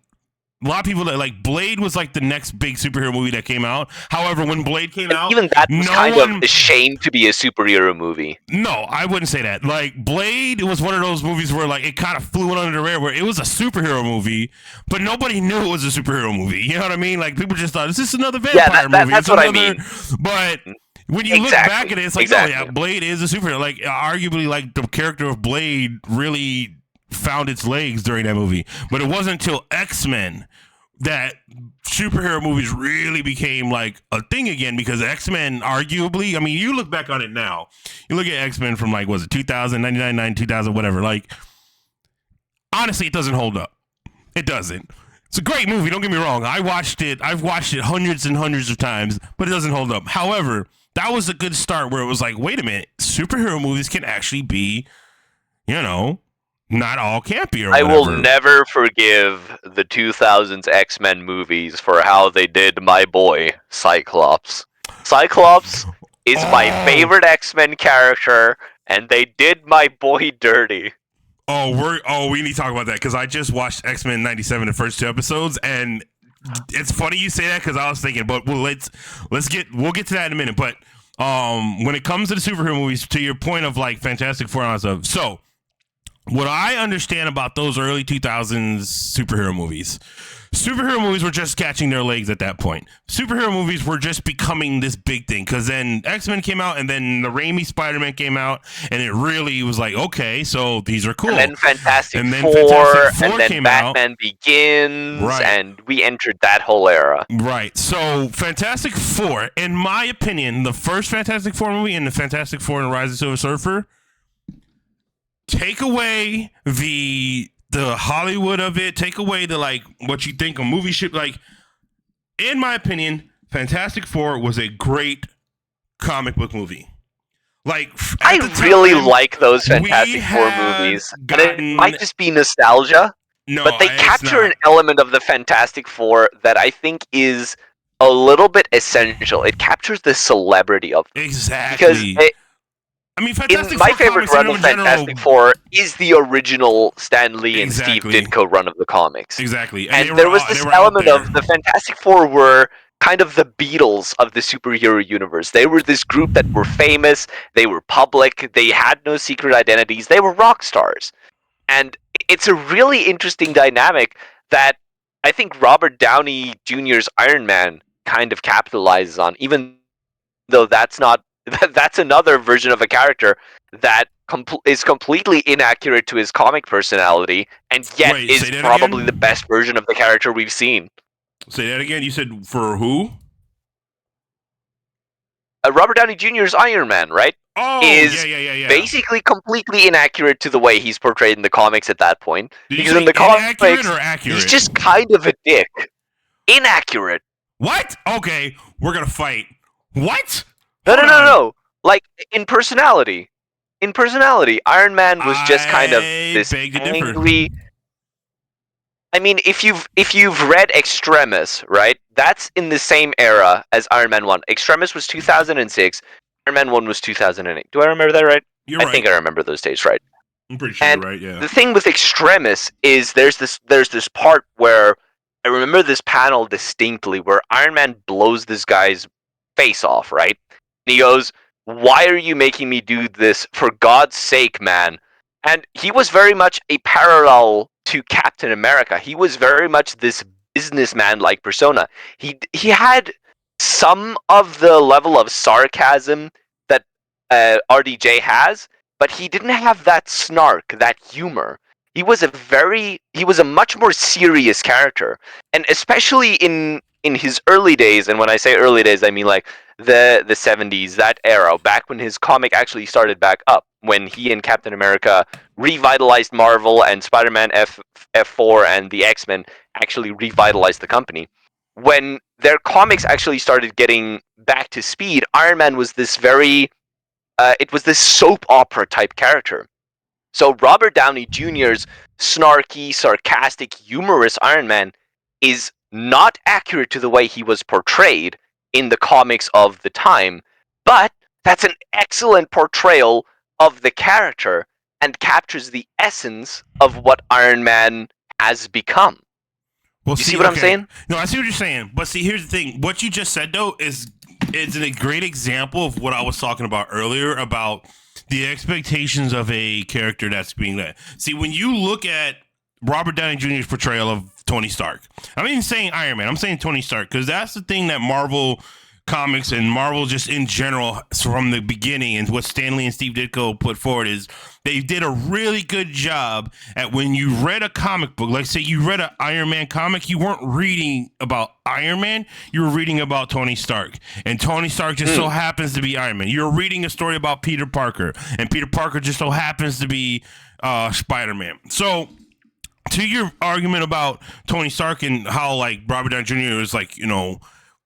a lot of people that like Blade was like the next big superhero movie that came out. However, when Blade came out, even that was kind of ashamed to be a superhero movie. No, I wouldn't say that. Like, Blade was one of those movies where like it kind of flew under the radar, where it was a superhero movie, but nobody knew it was a superhero movie. You know what I mean? Like, people just thought, is this another vampire movie? That's what I mean. But when you look back at it, it's like, oh yeah, Blade is a superhero. Like, arguably, like the character of Blade really found its legs during that movie. But it wasn't until X-Men that superhero movies really became like a thing again, because X-Men arguably, I mean, you look back on it now, you look at X-Men from like, was it 2000, 99, 2000, whatever, like, honestly, it doesn't hold up. It doesn't. It's a great movie, don't get me wrong. I've watched it hundreds and hundreds of times, but it doesn't hold up. However, that was a good start where it was like, wait a minute, superhero movies can actually be, you know, not all campy or whatever. I will never forgive the 2000s X-Men movies for how they did my boy, Cyclops. Cyclops is my favorite X-Men character, and they did my boy dirty. We need to talk about that, because I just watched X-Men 97, the first 2 episodes, and it's funny you say that, because I was thinking, but we'll get to that in a minute. But when it comes to the superhero movies, to your point of like Fantastic Four and all that stuff, so what I understand about those early 2000s superhero movies were just catching their legs at that point. Superhero movies were just becoming this big thing, because then X-Men came out, and then the Raimi Spider-Man came out, and it really was like, okay, so these are cool. And then Fantastic Four, and then Batman Begins, right, and we entered that whole era. Right. So Fantastic Four, in my opinion, the first Fantastic Four movie and the Fantastic Four and the Rise of the Silver Surfer, take away the Hollywood of it, take away the like what you think a movie should like. In my opinion, Fantastic Four was a great comic book movie. Like, I really like those Fantastic Four movies. And it might just be nostalgia, but they capture an element of the Fantastic Four that I think is a little bit essential. It captures the celebrity of them. Exactly. Because I mean, Fantastic my Four favorite run of Fantastic Four is the original Stan Lee and Steve Ditko run of the comics. Exactly. And there was this element of the Fantastic Four were kind of the Beatles of the superhero universe. They were this group that were famous, they were public, they had no secret identities, they were rock stars. And it's a really interesting dynamic that I think Robert Downey Jr.'s Iron Man kind of capitalizes on, even though that's not That's another version of a character that is completely inaccurate to his comic personality, and yet Wait, is say that probably again. the best version of the character we've seen. Say that again. You said for who? Robert Downey Jr.'s Iron Man, right, Oh, is yeah. basically completely inaccurate to the way he's portrayed in the comics at that point. Did you Because in say the inaccurate comics, or he's accurate? just kind of a dick. Inaccurate. What? Okay, we're gonna fight. What? No, Hold no, no, on. no. Like, in personality. In personality, Iron Man was just kind of I this beg to differ. angry. I mean, if you've read Extremis, right? That's in the same era as Iron Man 1. Extremis was 2006. Iron Man 1 was 2008. Do I remember that right? You're I right. think I remember those dates right. I'm pretty sure you're And right. Yeah. the thing with Extremis is there's this part where I remember this panel distinctly where Iron Man blows this guy's face off, right? And he goes, "Why are you making me do this? For God's sake, man!" And he was very much a parallel to Captain America. He was very much this businessman-like persona. He had some of the level of sarcasm that RDJ has, but he didn't have that snark, that humor. He was a much more serious character, and especially in his early days. And when I say early days, I mean like the 70s, that era, back when his comic actually started back up, when he and Captain America revitalized Marvel, and Spider-Man F4 and the X-Men actually revitalized the company. When their comics actually started getting back to speed, Iron Man was this very it was this soap opera type character. So Robert Downey Jr.'s snarky, sarcastic, humorous Iron Man is not accurate to the way he was portrayed in the comics of the time, but that's an excellent portrayal of the character and captures the essence of what Iron Man has become. Well, You see see, what I'm okay. saying? No, I see what you're saying. But see, here's the thing. What you just said though is a great example of what I was talking about earlier about the expectations of a character that's being led. See, when you look at Robert Downey Jr.'s portrayal of Tony Stark, I'm not even saying Iron Man. I'm saying Tony Stark because that's the thing that Marvel comics and Marvel just in general from the beginning and what Stanley and Steve Ditko put forward is they did a really good job at when you read a comic book, like say you read an Iron Man comic, you weren't reading about Iron Man, you were reading about Tony Stark. And Tony Stark just so happens to be Iron Man. You're reading a story about Peter Parker, and Peter Parker just so happens to be Spider-Man. So to your argument about Tony Stark and how like Robert Downey Jr. was like,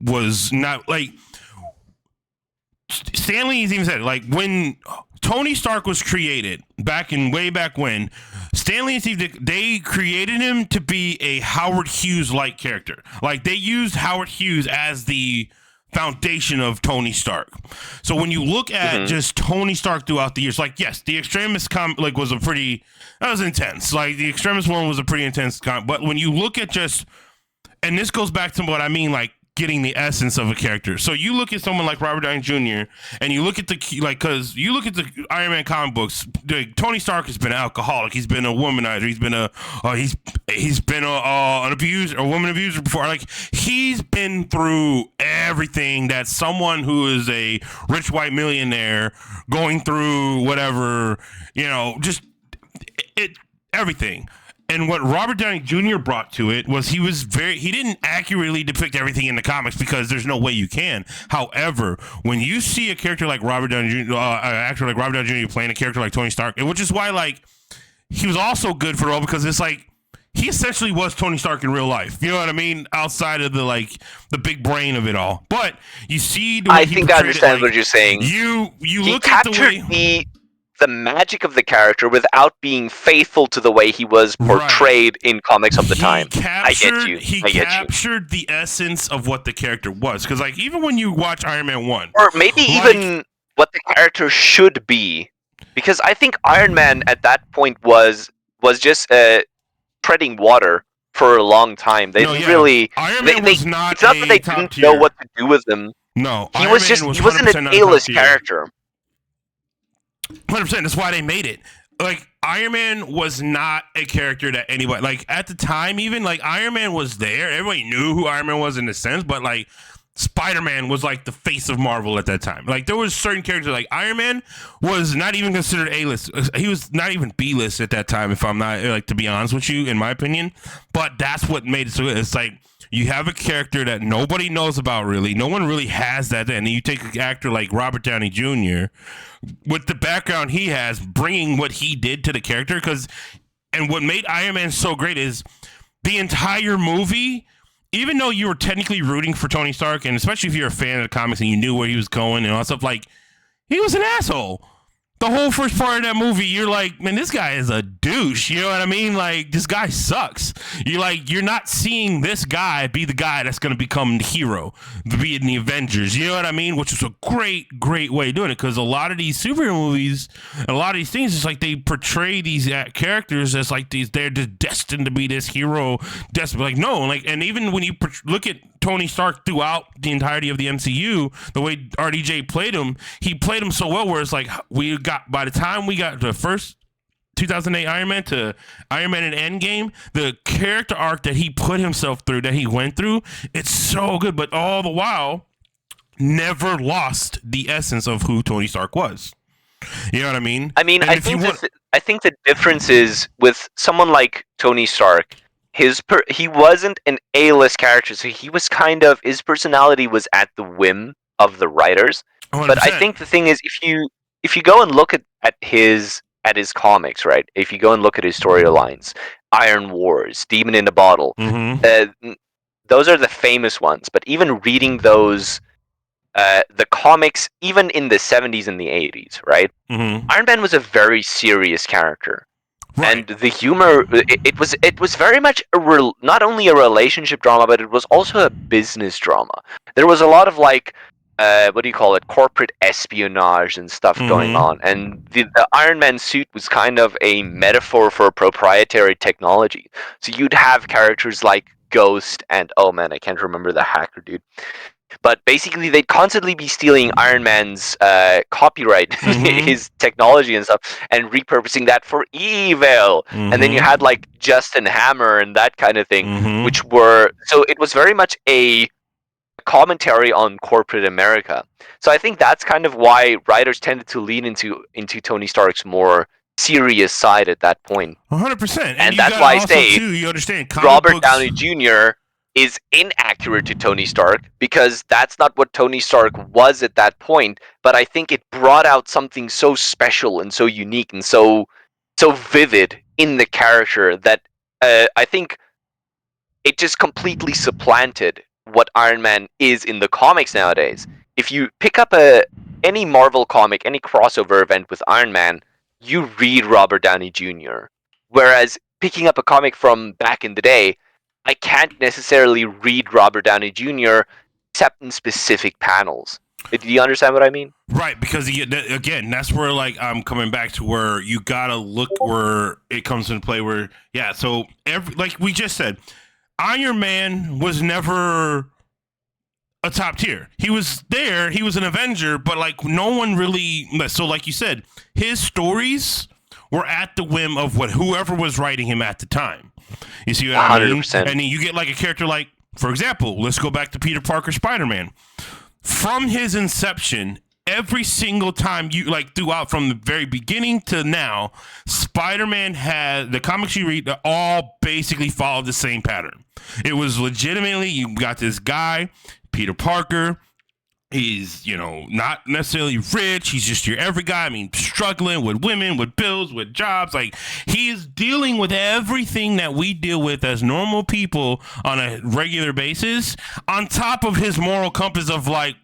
was not like Stanley's even said like when Tony Stark was created way back when Stanley and Steve they created him to be a Howard Hughes like character. Like they used Howard Hughes as the foundation of Tony Stark. So when you look at just Tony Stark throughout the years, like yes, the Extremis was that was intense. Like the Extremis one was a pretty intense but when you look at just and this goes back to what I mean, like getting the essence of a character. So you look at someone like Robert Downey Jr. and you look at because you look at the Iron Man comic books. Tony Stark has been an alcoholic. He's been a womanizer. He's been an abuser, a woman abuser before. Like he's been through everything that someone who is a rich white millionaire going through. Whatever, just everything. And what Robert Downey Jr. brought to it was he didn't accurately depict everything in the comics because there's no way you can. However, when you see a character like Robert Downey Jr., an actor like Robert Downey Jr. playing a character like Tony Stark, which is why like he was also good for the role because it's like he essentially was Tony Stark in real life. You know what I mean? Outside of the big brain of it all. But you see the way I think I understand what you're saying. You He look at the way captured the magic of the character without being faithful to the way he was portrayed in comics of the time. I get you. He captured the essence of what the character was. Because, like, even when you watch Iron Man 1. Or maybe even what the character should be. Because I think Iron Man at that point was just treading water for a long time. They didn't really... Iron Man was not it's not that they didn't know what to do with him. No, he wasn't an A-list character. 100%. That's why they made it. Like Iron Man was not a character that anybody like at the time. Even like Iron Man was there. Everybody knew who Iron Man was in a sense, but like Spider-Man was like the face of Marvel at that time. Like there was certain characters like Iron Man was not even considered A-list. He was not even B-list at that time, if I'm not like to be honest with you, in my opinion. But that's what made it so good. It's like you have a character that nobody knows about really. No one really has that. And you take an actor like Robert Downey Jr. with the background he has, bringing what he did to the character. And what made Iron Man so great is the entire movie, even though you were technically rooting for Tony Stark, and especially if you're a fan of the comics and you knew where he was going and all that stuff, like, he was an asshole. The whole first part of that movie, you're like, man, this guy is a douche. You know what I mean? Like, this guy sucks. You're not seeing this guy be the guy that's going to become the hero, to be in the Avengers. You know what I mean? Which is a great, great way of doing it, because a lot of these superhero movies, a lot of these things, it's like they portray these characters as like they're just destined to be this hero. Like, no, like, and even when you look at Tony Stark throughout the entirety of the MCU, the way RDJ played him, he played him so well where it's like by the time we got the first 2008 Iron Man to Iron Man and Endgame, the character arc that he put himself through, that he went through, it's so good, but all the while never lost the essence of who Tony Stark was. You know what I mean? I mean, I think the difference is with someone like Tony Stark, he wasn't an A-list character, so he was kind of, his personality was at the whim of the writers. 100%. But I think the thing is, if you go and look at his comics, right? If you go and look at his storylines, Iron Wars, Demon in a Bottle, those are the famous ones. But even reading those, the comics, even in the 70s and the 80s, right? Iron Man was a very serious character. Right. And the humor, it was very much not only a relationship drama, but it was also a business drama. There was a lot of like, what do you call it, corporate espionage and stuff going on. And the Iron Man suit was kind of a metaphor for proprietary technology. So you'd have characters like Ghost and, oh man, I can't remember the hacker dude. But basically, they'd constantly be stealing Iron Man's copyright, his technology and stuff, and repurposing that for evil. And then you had like Justin Hammer and that kind of thing, which were, so it was very much a commentary on corporate America. So I think that's kind of why writers tended to lean into Tony Stark's more serious side at that point. 100%. And that's why I say, too, you understand, Robert Downey Jr. is inaccurate to Tony Stark, because that's not what Tony Stark was at that point, but I think it brought out something so special and so unique and so vivid in the character that I think it just completely supplanted what Iron Man is in the comics nowadays. If you pick up any Marvel comic, any crossover event with Iron Man, you read Robert Downey Jr. Whereas picking up a comic from back in the day, I can't necessarily read Robert Downey Jr. except in specific panels. Do you understand what I mean? Right, because again, that's where like I'm coming back to where you gotta look where it comes into play. Where so like we just said, Iron Man was never a top tier. He was there, he was an Avenger, but like no one really. So like you said, his stories were at the whim of whoever was writing him at the time. You see what I mean? 100%. And then you get like a character like, for example, let's go back to Peter Parker Spider-Man. From his inception, every single time you like throughout from the very beginning to now, Spider-Man had the comics you read that all basically followed the same pattern. It was legitimately, you got this guy, Peter Parker. He's, not necessarily rich. He's just your every guy. I mean, struggling with women, with bills, with jobs. Like, he's dealing with everything that we deal with as normal people on a regular basis, on top of his moral compass of, like,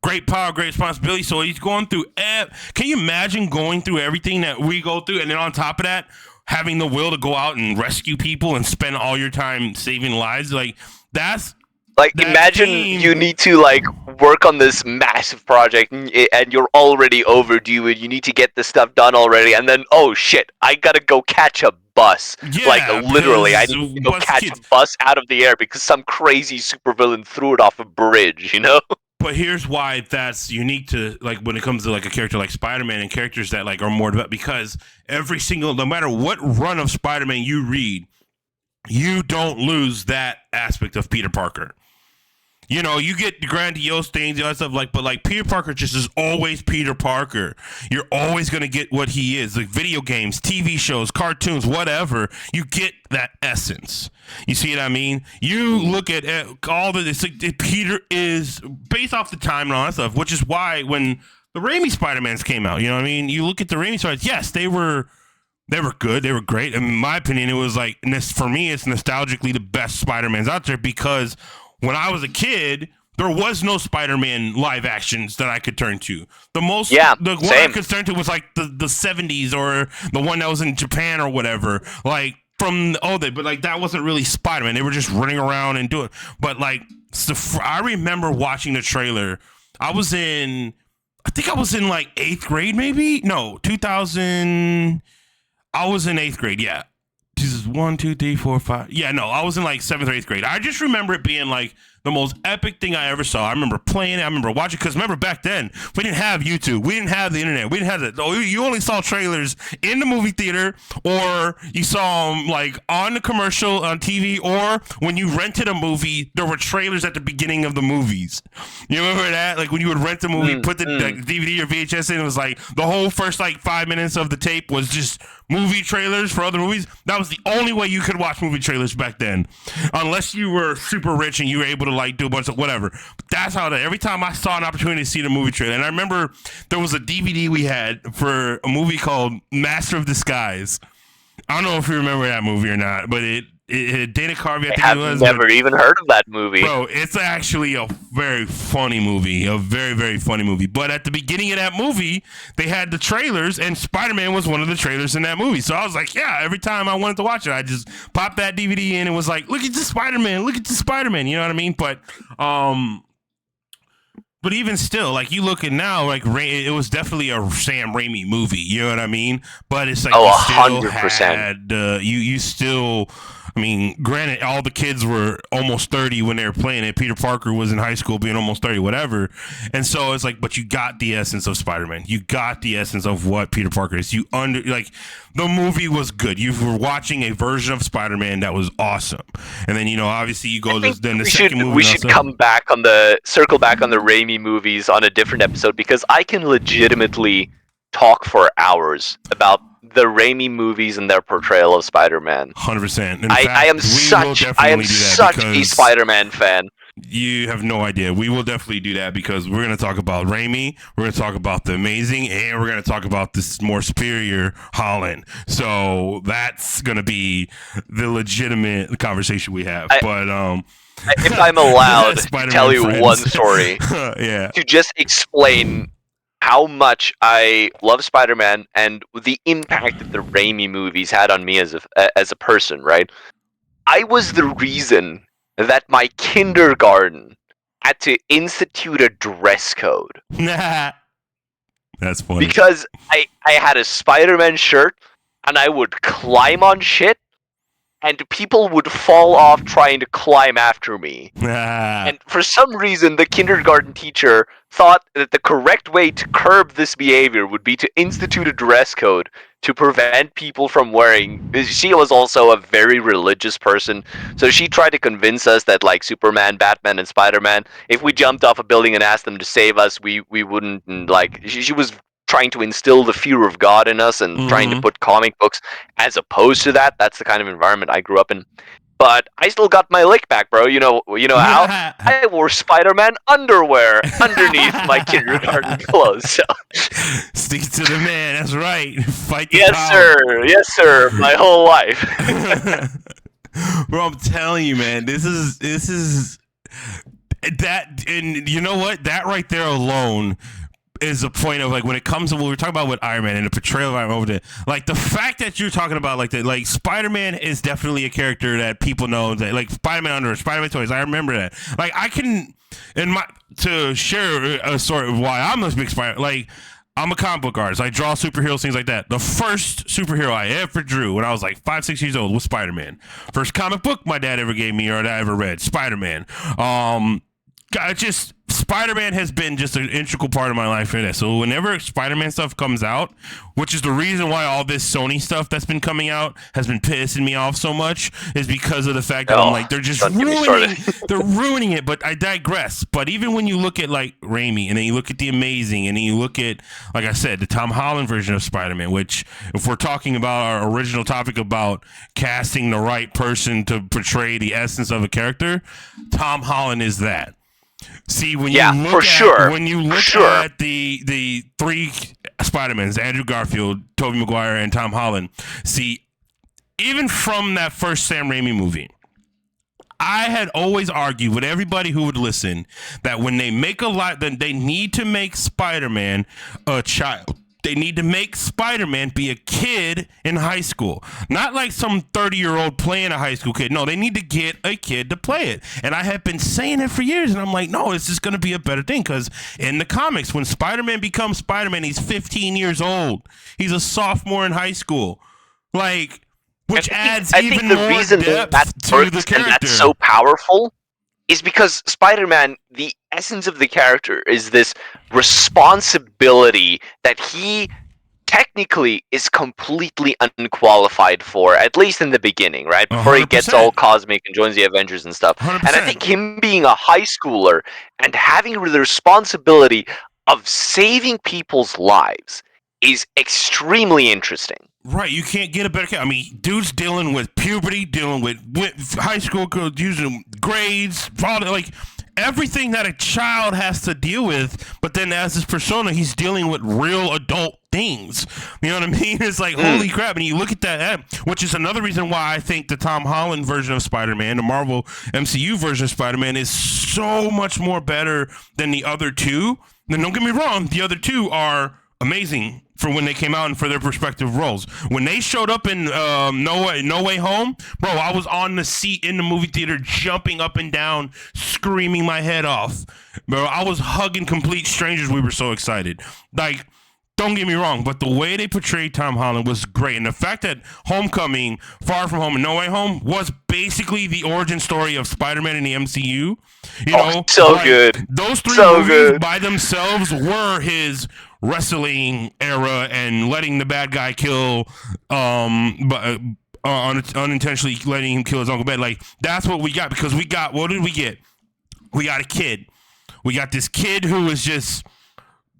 great power, great responsibility. So he's going through, can you imagine going through everything that we go through? And then on top of that, having the will to go out and rescue people and spend all your time saving lives. Like, that's... Like, imagine you need to, like, work on this massive project and you're already overdue and you need to get this stuff done already, and then, oh shit, I gotta go catch a bus. Yeah, like, literally, I need to go catch a bus out of the air because some crazy supervillain threw it off a bridge, But here's why that's unique to, like, when it comes to, like, a character like Spider-Man and characters that, like, are more developed, because no matter what run of Spider-Man you read, you don't lose that aspect of Peter Parker. You know, you get the grandiose things, the other stuff like, but like Peter Parker just is always Peter Parker. You're always gonna get what he is. Like video games, TV shows, cartoons, whatever. You get that essence. You see what I mean? You look at all the it's like, Peter is based off the time and all that stuff, which is why when the Raimi Spider-Mans came out, you know what I mean? You look at the Raimi Spider-Mans, yes, they were good. They were great. In my opinion, it was like, for me, it's nostalgically the best Spider-Mans out there because when I was a kid, there was no Spider-Man live actions that I could turn to. The one I could turn to was like the 70s or the one that was in Japan or whatever. Like but like that wasn't really Spider-Man. They were just running around and doing. But like, I remember watching the trailer. I think I was in like 8th grade, maybe? No, 2000. I was in 8th grade, yeah. This is 1, 2, 3, 4, 5. Yeah, no, I was in like 7th or 8th grade. I just remember it being like the most epic thing I ever saw. I remember playing it. I remember watching, because remember back then, we didn't have YouTube. We didn't have the internet. We didn't have you only saw trailers in the movie theater, or you saw them like on the commercial on TV, or when you rented a movie, there were trailers at the beginning of the movies. You remember that? Like when you would rent a movie, put the DVD or VHS in, it was like the whole first like 5 minutes of the tape was just movie trailers for other movies. That was the only way you could watch movie trailers back then, unless you were super rich and you were able to like do a bunch of whatever. But that's how every time I saw an opportunity to see the movie trailer, and I remember there was a DVD we had for a movie called Master of Disguise. I don't know if you remember that movie or not, but it Dana Carvey, I think it was. I've never even heard of that movie. Bro, it's actually a very funny movie. A very, very funny movie. But at the beginning of that movie, they had the trailers, and Spider-Man was one of the trailers in that movie. So I was like, yeah, every time I wanted to watch it, I just popped that DVD in and was like, look at the Spider-Man, look at the Spider-Man. You know what I mean? But even still, like you look at now, like it was definitely a Sam Raimi movie. You know what I mean? But it's like 100%. You still. I mean, granted, all the kids were almost 30 when they were playing it. Peter Parker was in high school being almost 30, whatever. And so it's like, but you got the essence of Spider-Man. You got the essence of what Peter Parker is. The movie was good. You were watching a version of Spider-Man that was awesome. And then, you know, obviously you go then the second movie. We should circle back on the Raimi movies on a different episode, because I can legitimately talk for hours about the Raimi movies and their portrayal of Spider-Man. 100%. I am such a Spider-Man fan. You have no idea. We will definitely do that, because we're going to talk about Raimi, we're going to talk about the amazing, and we're going to talk about this more superior Holland. So that's going to be the legitimate conversation we have. If I'm allowed to tell you one story, yeah, to just explain how much I love Spider-Man and the impact that the Raimi movies had on me as a person, right? I was the reason that my kindergarten had to institute a dress code. That's funny. Because I had a Spider-Man shirt, and I would climb on shit, and people would fall off trying to climb after me. And for some reason, the kindergarten teacher thought that the correct way to curb this behavior would be to institute a dress code to prevent people from wearing. She was also a very religious person, so she tried to convince us that, like, Superman, Batman, and Spider-Man, if we jumped off a building and asked them to save us, we wouldn't, like, she was trying to instill the fear of God in us and trying to put comic books as opposed to that. That's the kind of environment I grew up in. But I still got my lick back, bro. You know how I wore Spider-Man underwear underneath my kindergarten clothes. So. Stick to the man. That's right. Fight the power. Sir. Yes, sir. My whole life. Bro, I'm telling you, man. This is that, and you know what? That right there alone is a point of, like, when it comes to what we're talking about with Iron Man and the portrayal of Iron Man over there, like the fact that you're talking about, like, that, like, Spider-Man is definitely a character that people know, that, like, Spider-Man toys. I remember that. Like, I can, to share a story of why I'm this big Spider, like, I'm a comic book artist. I draw superheroes, things like that. The first superhero I ever drew when I was like 5, 6 years old was Spider-Man. First comic book my dad ever gave me or that I ever read, Spider-Man. Spider-Man has been just an integral part of my life for that. So whenever Spider-Man stuff comes out, which is the reason why all this Sony stuff that's been coming out has been pissing me off so much, is because of the fact that I'm like, they're just ruining it. But I digress. But even when you look at like Raimi, and then you look at The Amazing, and then you look at, like I said, the Tom Holland version of Spider-Man, which if we're talking about our original topic about casting the right person to portray the essence of a character, Tom Holland is that. See, when you look at the three Spider-Mans, Andrew Garfield, Tobey Maguire, and Tom Holland, see, even from that first Sam Raimi movie, I had always argued with everybody who would listen that when they make then they need to make Spider-Man a child. They need to make Spider-Man be a kid in high school. Not like some 30-year-old playing a high school kid. No, they need to get a kid to play it. And I have been saying it for years, and I'm like, no, it's just going to be a better thing. Because in the comics, when Spider-Man becomes Spider-Man, he's 15 years old. He's a sophomore in high school. Like, which adds even more depth to the character. And that's so powerful is because Spider-Man, the essence of the character is this responsibility that he technically is completely unqualified for, at least in the beginning, right? Before 100%. He gets all cosmic and joins the Avengers and stuff. 100%. And I think him being a high schooler and having the responsibility of saving people's lives is extremely interesting. Right, you can't get a better. I mean, dude's dealing with puberty, dealing with high school girls using grades, like everything that a child has to deal with. But then, as his persona, he's dealing with real adult things. You know what I mean? It's like holy crap! And you look at that, which is another reason why I think the Tom Holland version of Spider-Man, the Marvel MCU version of Spider-Man, is so much more better than the other two. Then don't get me wrong, the other two are amazing for when they came out and for their respective roles. When they showed up in No Way Home, bro, I was on the seat in the movie theater jumping up and down, screaming my head off. Bro, I was hugging complete strangers. We were so excited. Like, don't get me wrong, but the way they portrayed Tom Holland was great. And the fact that Homecoming, Far From Home, and No Way Home was basically the origin story of Spider-Man in the MCU. You know, so like, good. Those three movies by themselves were his wrestling era and letting the bad guy kill, unintentionally letting him kill his Uncle Ben. Like, that's what we got, because what did we get? We got a kid. We got this kid who was just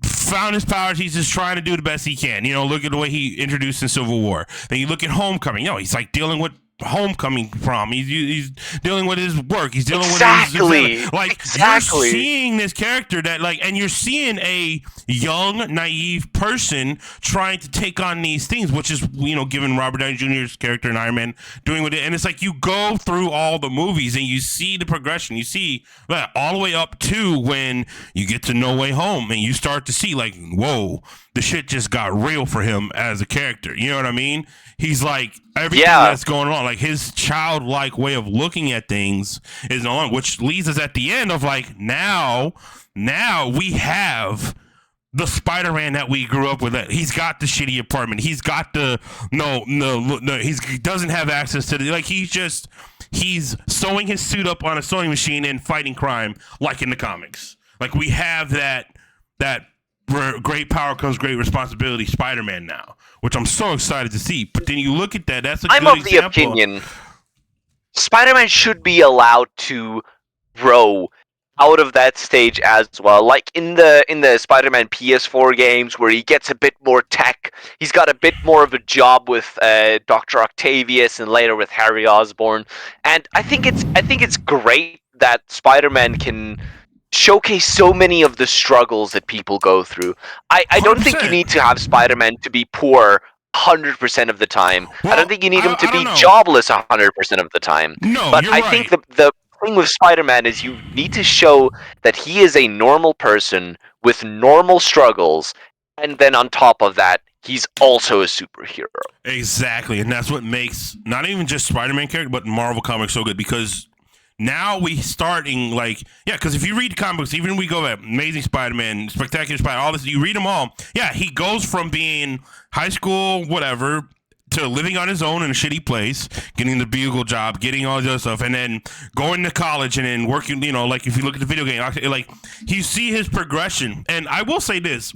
found his powers. He's just trying to do the best he can. You know, look at the way he introduced in Civil War. Then you look at Homecoming. You know, he's like dealing with Homecoming prom. He's dealing with his work. He's dealing with his like you're seeing this character that like, and you're seeing a young, naive person trying to take on these things, which is, you know, given Robert Downey Jr.'s character in Iron Man doing with it. And it's like you go through all the movies and you see the progression. You see that all the way up to when you get to No Way Home and you start to see like, whoa, the shit just got real for him as a character. You know what I mean? He's like, everything that's going on, like his childlike way of looking at things is on, which leads us at the end of like, now we have the Spider-Man that we grew up with. He's got the shitty apartment. He's got the he doesn't have access to the, like, he's sewing his suit up on a sewing machine and fighting crime like in the comics. Like, we have that great power comes great responsibility Spider-Man now, which I'm so excited to see. But then you look at that, that's a I'm good of the opinion Spider-Man should be allowed to grow out of that stage as well. Like in the Spider-Man PS4 games where he gets a bit more tech, he's got a bit more of a job with Dr. Octavius and later with Harry Osborn. And I think it's great that Spider-Man can showcase so many of the struggles that people go through. I don't think you need to have Spider-Man to be poor 100% of the time. Well, I don't think you need him to be jobless 100% of the time. No, but I think the thing with Spider-Man is you need to show that he is a normal person with normal struggles, and then on top of that, he's also a superhero. Exactly, and that's what makes not even just Spider-Man character, but Marvel Comics so good, because now we starting like, because if you read comics, even we go at Amazing Spider-Man, Spectacular Spider, all this, you read them all. Yeah, he goes from being high school, whatever, to living on his own in a shitty place, getting the bugle job, getting all this other stuff, and then going to college and then working, like if you look at the video game, like you see his progression. And I will say this.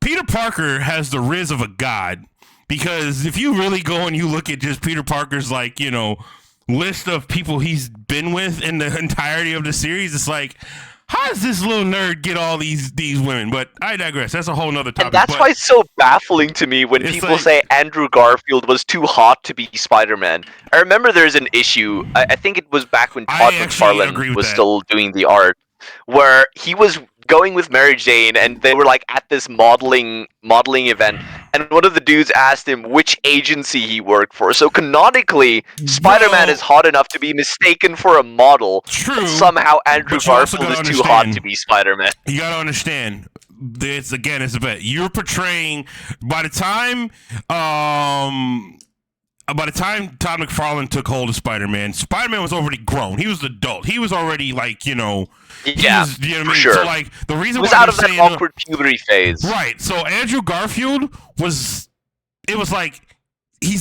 Peter Parker has the riz of a god, because if you really go and you look at just Peter Parker's, like, list of people he's been with in the entirety of the series, it's like, how does this little nerd get all these women? But I digress. That's a whole nother topic. And that's why it's so baffling to me when people say Andrew Garfield was too hot to be Spider-Man. I remember there's an issue, I think it was back when Todd McFarlane was still doing the art, where he was going with Mary Jane, and they were like at this modeling event, and one of the dudes asked him which agency he worked for. So canonically, Spider-Man is hot enough to be mistaken for a model. True. And somehow Andrew Garfield is too hot to be Spider-Man. You gotta understand. It's a bet. You're portraying by the time Todd McFarlane took hold of Spider-Man was already grown. He was an adult. He was already like, Yeah, was, you know what I for mean? sure. So like the reason he was why out of that awkward puberty phase, right? So Andrew Garfield was like he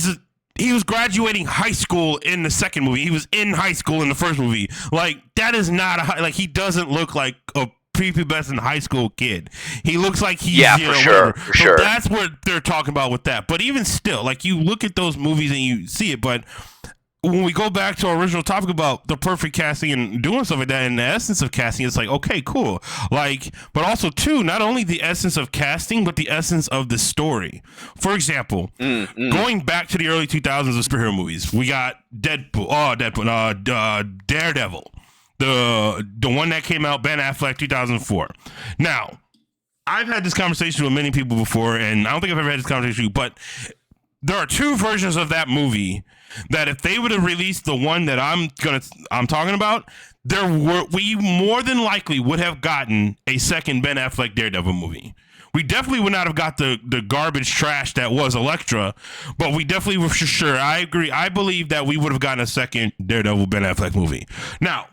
was graduating high school in the second movie. He was in high school in the first movie. Like that is not he doesn't look like a prepubescent high school kid. He looks like he's for sure. That's what they're talking about with that. But even still, like you look at those movies and you see it, but when we go back to our original topic about the perfect casting and doing stuff like that, and the essence of casting, it's like, okay, cool. Like, but also too, not only the essence of casting, but the essence of the story. For example, going back to the early 2000s of superhero movies, we got Daredevil, the one that came out, Ben Affleck, 2004. Now, I've had this conversation with many people before, and I don't think I've ever had this conversation with you, but there are two versions of that movie that if they would have released the one that I'm talking about, we more than likely would have gotten a second Ben Affleck Daredevil movie. We definitely would not have got the garbage trash that was Elektra, but we definitely were for sure. I agree. I believe that we would have gotten a second Daredevil Ben Affleck movie. Now,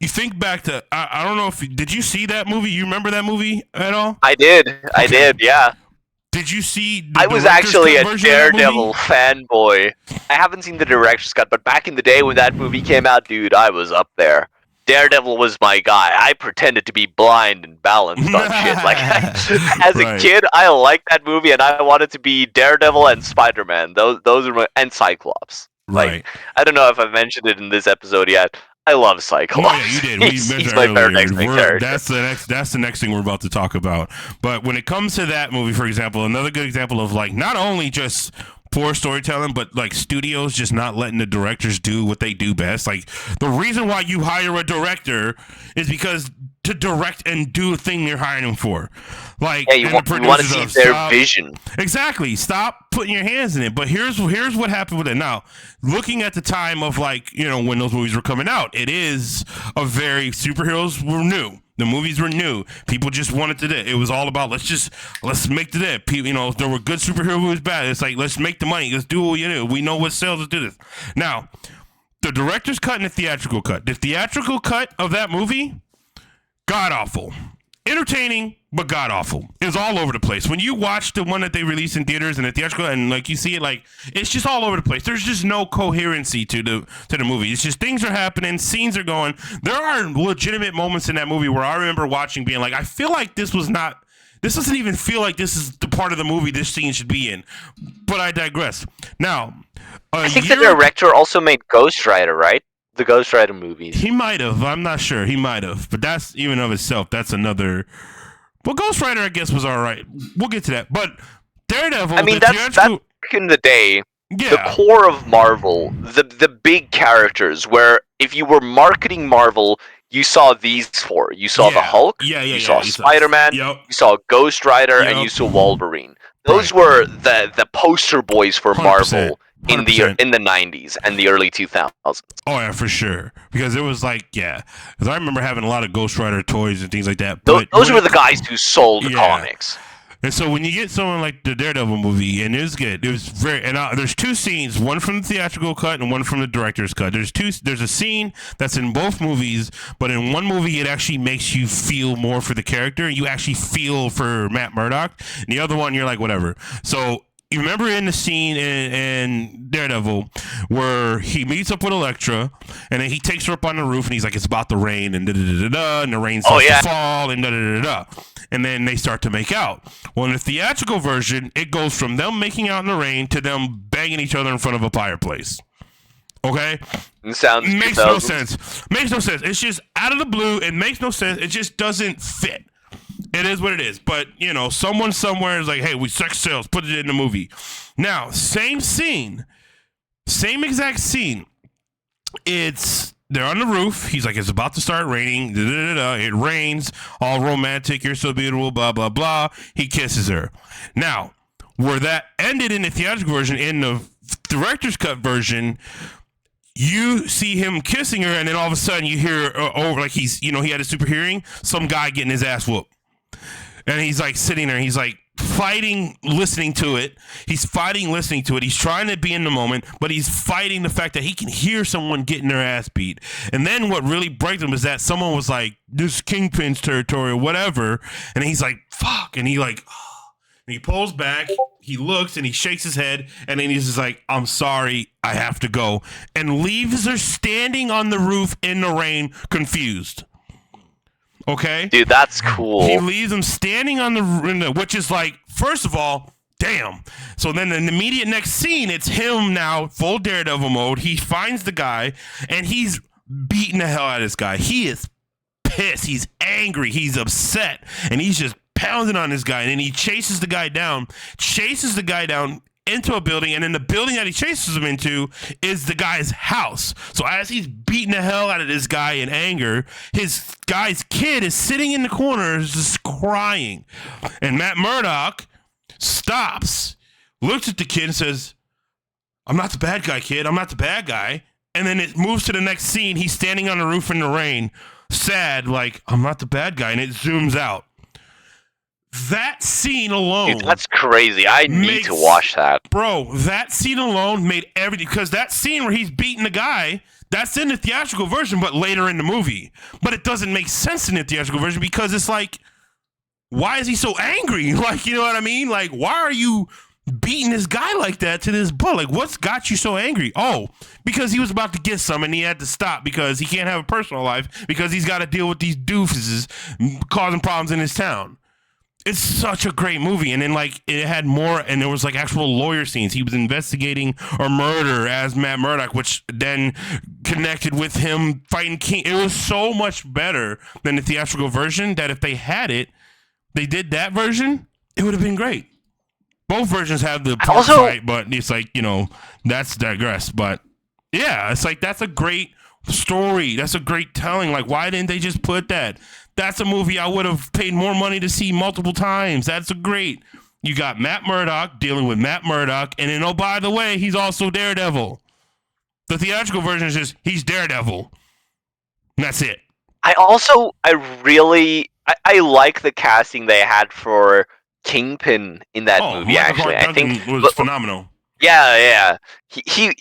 you think back to, I don't know did you see that movie? You remember that movie at all? I did, yeah. Did you see I was actually a Daredevil fanboy. I haven't seen the director's cut, but back in the day when that movie came out, dude, I was up there. Daredevil was my guy. I pretended to be blind and balanced on shit. Like, as a kid, I liked that movie, and I wanted to be Daredevil and Spider-Man. Those are and Cyclops. Right. Like, I don't know if I've mentioned it in this episode yet. I love Cyclops. Oh, yeah, you did. He's my favorite X-Men character. That's the next thing we're about to talk about. But when it comes to that movie, for example, another good example of like not only just poor storytelling, but like studios just not letting the directors do what they do best. Like the reason why you hire a director is because to direct and do a thing you're hiring them for. Like, yeah, you want to see their vision. Exactly. Stop putting your hands in it. But here's what happened with it. Now, looking at the time of like, when those movies were coming out, it is a very, superheroes were new. The movies were new. People just wanted to do it. It was all about let's make the day. People, there were good superhero movies, bad. It's like, let's make the money. Let's do what you do. We know what sells. Let's do this. Now, the director's cut and the theatrical cut. The theatrical cut of that movie, god awful. Entertaining, but god awful. It's all over the place. When you watch the one that they released in theaters and the theatrical, and like you see it, like it's just all over the place. There's just no coherency to the movie. It's just things are happening, scenes are going. There are legitimate moments in that movie where I remember watching, being like, I feel like this doesn't even feel like this is the part of the movie this scene should be in. But I digress. Now, I think the director also made Ghost Rider, right? The Ghost Rider movies. He might have. I'm not sure. He might have. But that's, even of itself, that's another. Well, Ghost Rider, I guess, was all right. We'll get to that. But Daredevil. I mean, that's back in the day. Yeah. The core of Marvel, the big characters, where if you were marketing Marvel, you saw these four. You saw the Hulk. You saw Spider-Man. You saw Ghost Rider, and you saw Wolverine. Those were the poster boys for 100%. Marvel. 100%. In the 90s and the early 2000s. Oh yeah, for sure. Because it was like, because I remember having a lot of Ghost Rider toys and things like that. But those were the guys who sold comics. And so when you get someone like the Daredevil movie, and it was good, it was very. And there's two scenes, one from the theatrical cut and one from the director's cut. There's a scene that's in both movies, but in one movie it actually makes you feel more for the character. You actually feel for Matt Murdock. And the other one, you're like, whatever. So you remember in the scene in Daredevil where he meets up with Elektra, and then he takes her up on the roof, and he's like, it's about to rain, and da-da-da-da-da, and the rain starts to fall, and da-da-da-da-da. And then they start to make out. Well, in the theatrical version, it goes from them making out in the rain to them banging each other in front of a fireplace. Okay? It sounds makes no sense. Makes no sense. It's just out of the blue. It makes no sense. It just doesn't fit. It is what it is. But, you know, someone somewhere is like, hey, we sex sales. Put it in the movie. Now, same scene. Same exact scene. They're on the roof. He's like, it's about to start raining. Da-da-da-da. It rains. All romantic. You're so beautiful. Blah, blah, blah. He kisses her. Now, where that ended in the theatrical version, in the director's cut version, you see him kissing her, and then all of a sudden you hear over, like he's, you know, he had a super hearing, some guy getting his ass whooped. And he's like sitting there. He's like fighting, listening to it. He's fighting, listening to it. He's trying to be in the moment, but he's fighting the fact that he can hear someone getting their ass beat. And then what really breaks him is that someone was like, this is Kingpin's territory or whatever. And he's like, fuck. And he like, and he pulls back. He looks and he shakes his head. And then he's just like, I'm sorry, I have to go. And leaves her standing on the roof in the rain, confused. Okay, dude, that's cool. He leaves him standing on the, which is like, first of all, damn. So then in the immediate next scene, it's him now, full Daredevil mode. He finds the guy, and he's beating the hell out of this guy. He is pissed. He's angry. He's upset, and he's just pounding on this guy. And then he chases the guy down into a building, and then the building that he chases him into is the guy's house. So as he's beating the hell out of this guy in anger, his guy's kid is sitting in the corner just crying. And Matt Murdock stops, looks at the kid and says, I'm not the bad guy, kid. I'm not the bad guy. And then it moves to the next scene. He's standing on the roof in the rain, sad, like, I'm not the bad guy. And it zooms out. That scene alone, dude, that's crazy. I need to watch that, bro. That scene alone made everything, because that scene where he's beating the guy, that's in the theatrical version, but later in the movie. But it doesn't make sense in the theatrical version, because it's like, why is he so angry? Like, you know what I mean? Like, why are you beating this guy like that to this butt? Like, what's got you so angry? Oh, because he was about to get some and he had to stop because he can't have a personal life because he's got to deal with these doofuses causing problems in his town. It's such a great movie. And then, like, it had more, and there was, like, actual lawyer scenes. He was investigating a murder as Matt Murdock, which then connected with him fighting King. It was so much better than the theatrical version that if they had it, they did that version, it would have been great. Both versions have the part fight, but it's like, you know, that's digress. But, yeah, it's like, that's a great story. That's a great telling. Like, why didn't they just put that? That's a movie I would have paid more money to see multiple times. That's a great. You got Matt Murdock dealing with Matt Murdock, and then, oh, by the way, he's also Daredevil. The theatrical version is just, he's Daredevil. And that's it. I like the casting they had for Kingpin in that movie. Michael actually, Clark I think was phenomenal. Yeah. He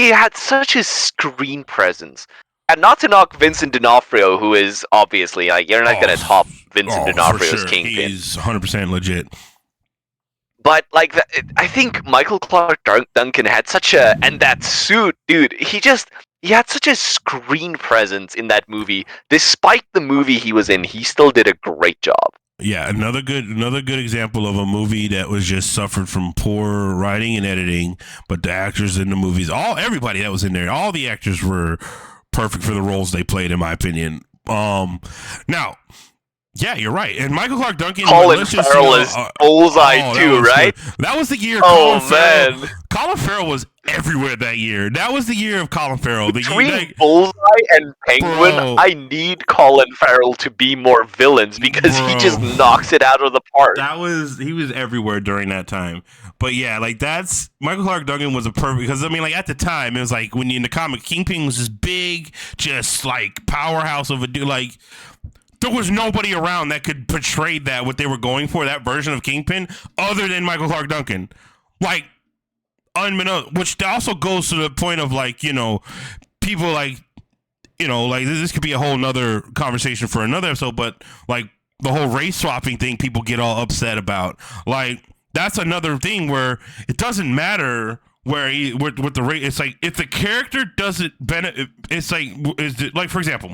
had such a screen presence. And not to knock Vincent D'Onofrio, who is obviously, like, you're not going to top Vincent D'Onofrio's Kingpin. He's 100% legit. But, like, I think Michael Clark Duncan had such a, and that suit, dude, he had such a screen presence in that movie. Despite the movie he was in, he still did a great job. Yeah, another good example of a movie that was just suffered from poor writing and editing, but the actors in the movies, everybody that was in there, all the actors were perfect for the roles they played, in my opinion. Now, yeah, you're right. And Michael Clark Duncan, Colin Farrell is bullseye too, right? Good. That was the year. Colin Farrell was everywhere that year. That was the year of Colin Farrell. Between Bullseye and Penguin, bro, I need Colin Farrell to be more villains because he just knocks it out of the park. He was everywhere during that time. But yeah, like, that's Michael Clark Duncan was a perfect, because I mean, like, at the time it was like, when you in the comic, Kingpin was this big, just like powerhouse of a dude. Like, There was nobody around that could portray that what they were going for, that version of Kingpin, other than Michael Clark Duncan. Like, unbeknownst, which also goes to the point of like, you know, people like, you know, like this could be a whole nother conversation for another episode, but like the whole race swapping thing people get all upset about. Like, that's another thing where it doesn't matter where with the race. It's like if the character doesn't benefit, it's like, like for example,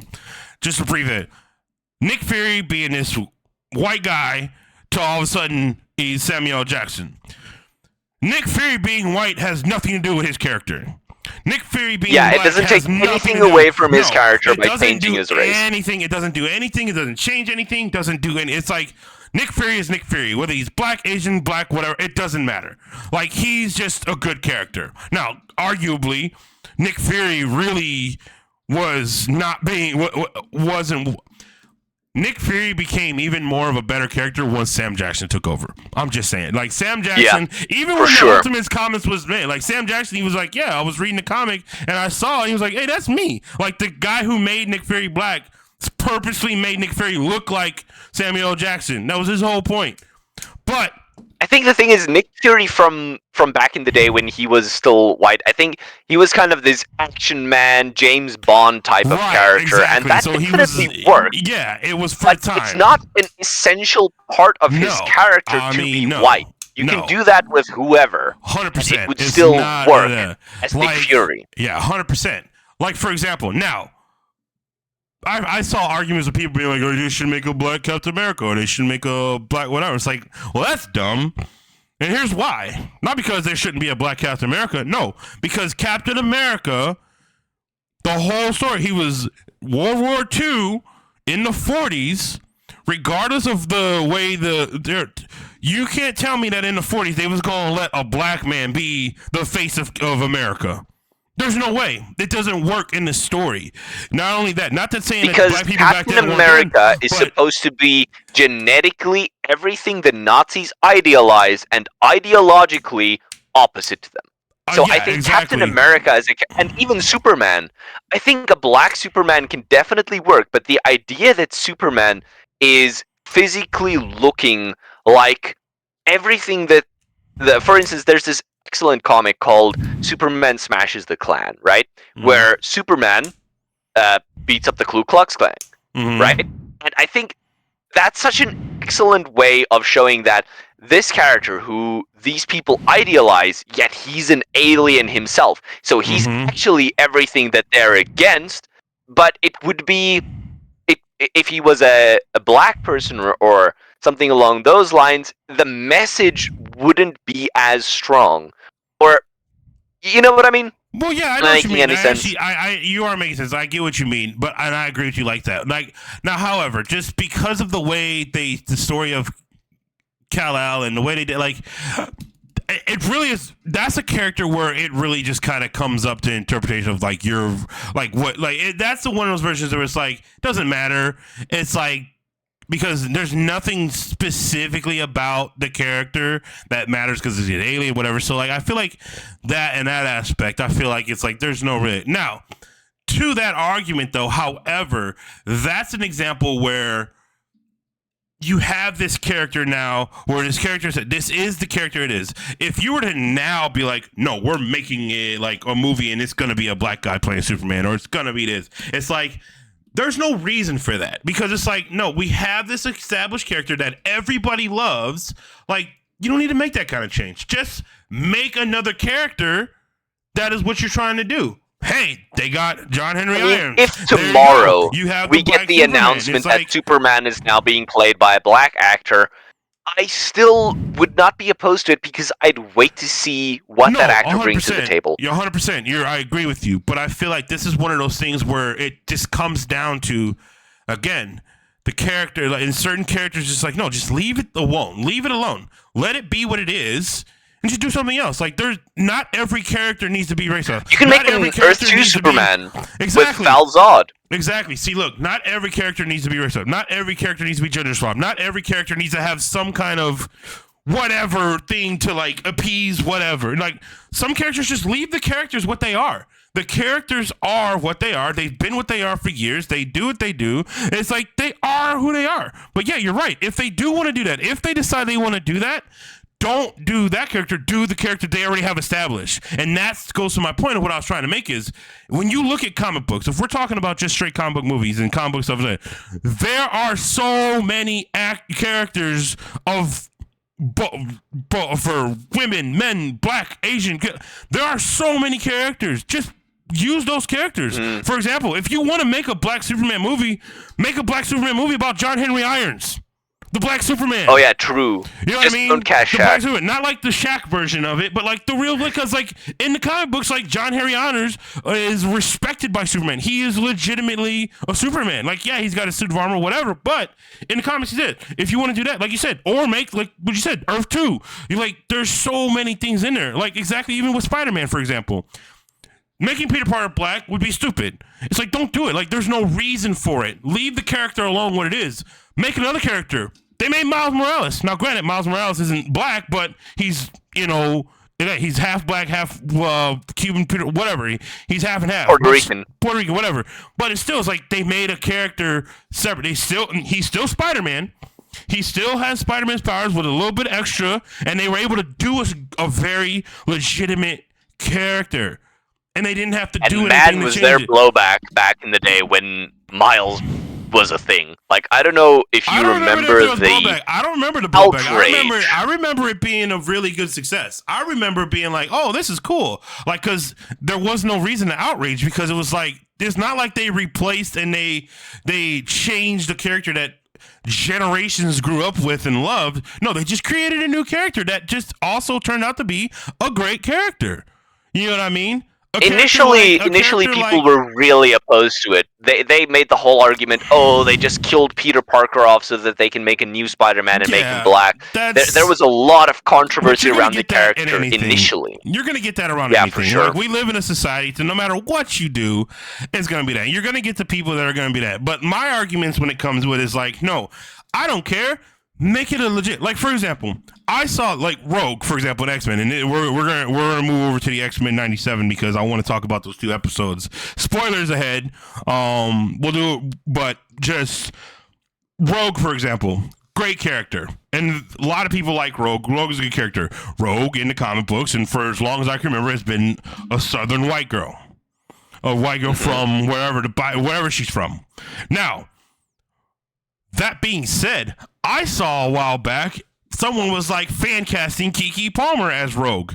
just to brief it, Nick Fury being this white guy to all of a sudden he's Samuel L. Jackson. Nick Fury being white has nothing to do with his character. Nick Fury being black it doesn't take anything away away from his character by changing his race. It doesn't do anything. It doesn't change anything. Doesn't do any. It's like Nick Fury is Nick Fury, whether he's black, Asian, black, whatever. It doesn't matter. Like, he's just a good character. Now, arguably, Nick Fury really was not being wasn't. Nick Fury became even more of a better character once Sam Jackson took over. I'm just saying. Like, Sam Jackson, even when the Ultimates comments was made, like, Sam Jackson, he was like, yeah, I was reading the comic, and I saw it, and he was like, hey, that's me. Like, the guy who made Nick Fury black purposely made Nick Fury look like Samuel L. Jackson. That was his whole point. But I think the thing is, Nick Fury from back in the day when he was still white, I think he was kind of this action man, James Bond type of character, and that definitely worked. Yeah, it was for time. It's not an essential part of his character to be white. You can do that with whoever. 100%. It would still work as Nick Fury. Yeah, 100%. Like, for example, now, I saw arguments of people being like, oh, they should make a black Captain America, or they should make a black whatever. It's like, well, that's dumb. And here's why. Not because there shouldn't be a black Captain America. No, because Captain America, the whole story, he was World War II in the 40s, regardless of the way you can't tell me that in the 40s they was going to let a black man be the face of America. There's no way. It doesn't work in the story. Not only that, not that saying because that black people Captain back then America is supposed to be genetically everything the Nazis idealize and ideologically opposite to them. So I think Captain America and even Superman, I think a black Superman can definitely work, but the idea that Superman is physically looking like everything that for instance, there's this excellent comic called Superman Smashes the Klan, right? Where Superman beats up the Ku Klux Klan, right? And I think that's such an excellent way of showing that this character who these people idealize, yet he's an alien himself. So he's actually everything that they're against, but it would be if he was a black person or something along those lines, the message wouldn't be as strong. Or, you know what I mean? Well, yeah, I know what you mean. You are making sense. I get what you mean, and I agree with you like that. Like, now, however, just because of the way the story of Kal-El and the way they did, like, it really is. That's a character where it really just kind of comes up to interpretation of like that's the one of those versions where it's like doesn't matter. It's like, because there's nothing specifically about the character that matters because he's an alien, whatever. So, like, I feel like that in that aspect, I feel like it's like there's no really. Now, to that argument, though, however, that's an example where you have this character now where this character said, this is the character it is. If you were to now be like, no, we're making it like a movie and it's going to be a black guy playing Superman or it's going to be this. It's like, there's no reason for that because it's like, no, we have this established character that everybody loves. Like, you don't need to make that kind of change. Just make another character that is what you're trying to do. Hey, they got John Henry Irons. If tomorrow we get the announcement that Superman is now being played by a black actor, I still would not be opposed to it because I'd wait to see what that actor brings to the table. You're 100%. I agree with you, but I feel like this is one of those things where it just comes down to, again, the character. Like, in certain characters, just like, no, just leave it alone. Leave it alone. Let it be what it is. And just do something else. Like, there's not every character needs to be racist. You can make an Earth 2 Superman with Val Zod. Exactly. See, look, not every character needs to be racist. Not every character needs to be gender swap. Not every character needs to have some kind of whatever thing to, like, appease whatever. Like, some characters just leave the characters what they are. The characters are what they are. They've been what they are for years. They do what they do. It's like they are who they are. But yeah, you're right. If they do want to do that, if they decide they want to do that, don't do that character. Do the character they already have established. And that goes to my point of what I was trying to make is when you look at comic books, if we're talking about just straight comic book movies and comic book stuff, there are so many characters of for women, men, black, Asian. There are so many characters. Just use those characters. For example, if you want to make a black Superman movie, make a black Superman movie about John Henry Irons, the Black Superman. Oh yeah, true. You know Just what I mean? don't cast Shaq. Not like the Shaq version of it, but like the real, because like in the comic books, like John Henry Irons is respected by Superman. He is legitimately a Superman. Like, yeah, he's got a suit of armor, whatever, but in the comics he did. If you want to do that, like you said, or make like what you said, Earth 2. You like, there's so many things in there. Like exactly, even with Spider-Man, for example. Making Peter Parker black would be stupid. It's like, don't do it. Like, there's no reason for it. Leave the character alone what it is. Make another character. They made Miles Morales. Now, granted, Miles Morales isn't black, but he's, he's half black, half Cuban, whatever. He's half and half. Puerto Rican, whatever. But it still is like they made a character separate. He's still Spider-Man. He still has Spider-Man's powers with a little bit extra, and they were able to do a very legitimate character. And they didn't have to do anything to change it. And was their blowback back in the day when Miles was a thing. Like, I don't know if you remember the I don't remember the blowback. outrage. I remember it being a really good success. I remember being like, oh, this is cool. Like, because there was no reason to outrage, because it was like, it's not like they replaced and they changed the character that generations grew up with and loved. No, they just created a new character that just also turned out to be a great character. You know what I mean? Initially, people were really opposed to it. They made the whole argument, oh, they just killed Peter Parker off so that they can make a new Spider-Man and make him black. There was a lot of controversy around the character initially. You're going to get that around anything. For sure. Like, we live in a society, so no matter what you do, it's going to be that. You're going to get the people that are going to be that. But my arguments when it comes with is like, no, I don't care. Make it a legit, like, for example, I saw like Rogue, for example, in X-Men, and we're gonna move over to the X-Men 97 because I want to talk about those two episodes. Spoilers ahead. We'll do it, but just Rogue, for example, great character, and a lot of people like Rogue. Rogue is a good character. Rogue in the comic books, and for as long as I can remember, has been a Southern white girl, from wherever she's from. Now, that being said, I saw a while back someone was like fan casting Keke Palmer as Rogue.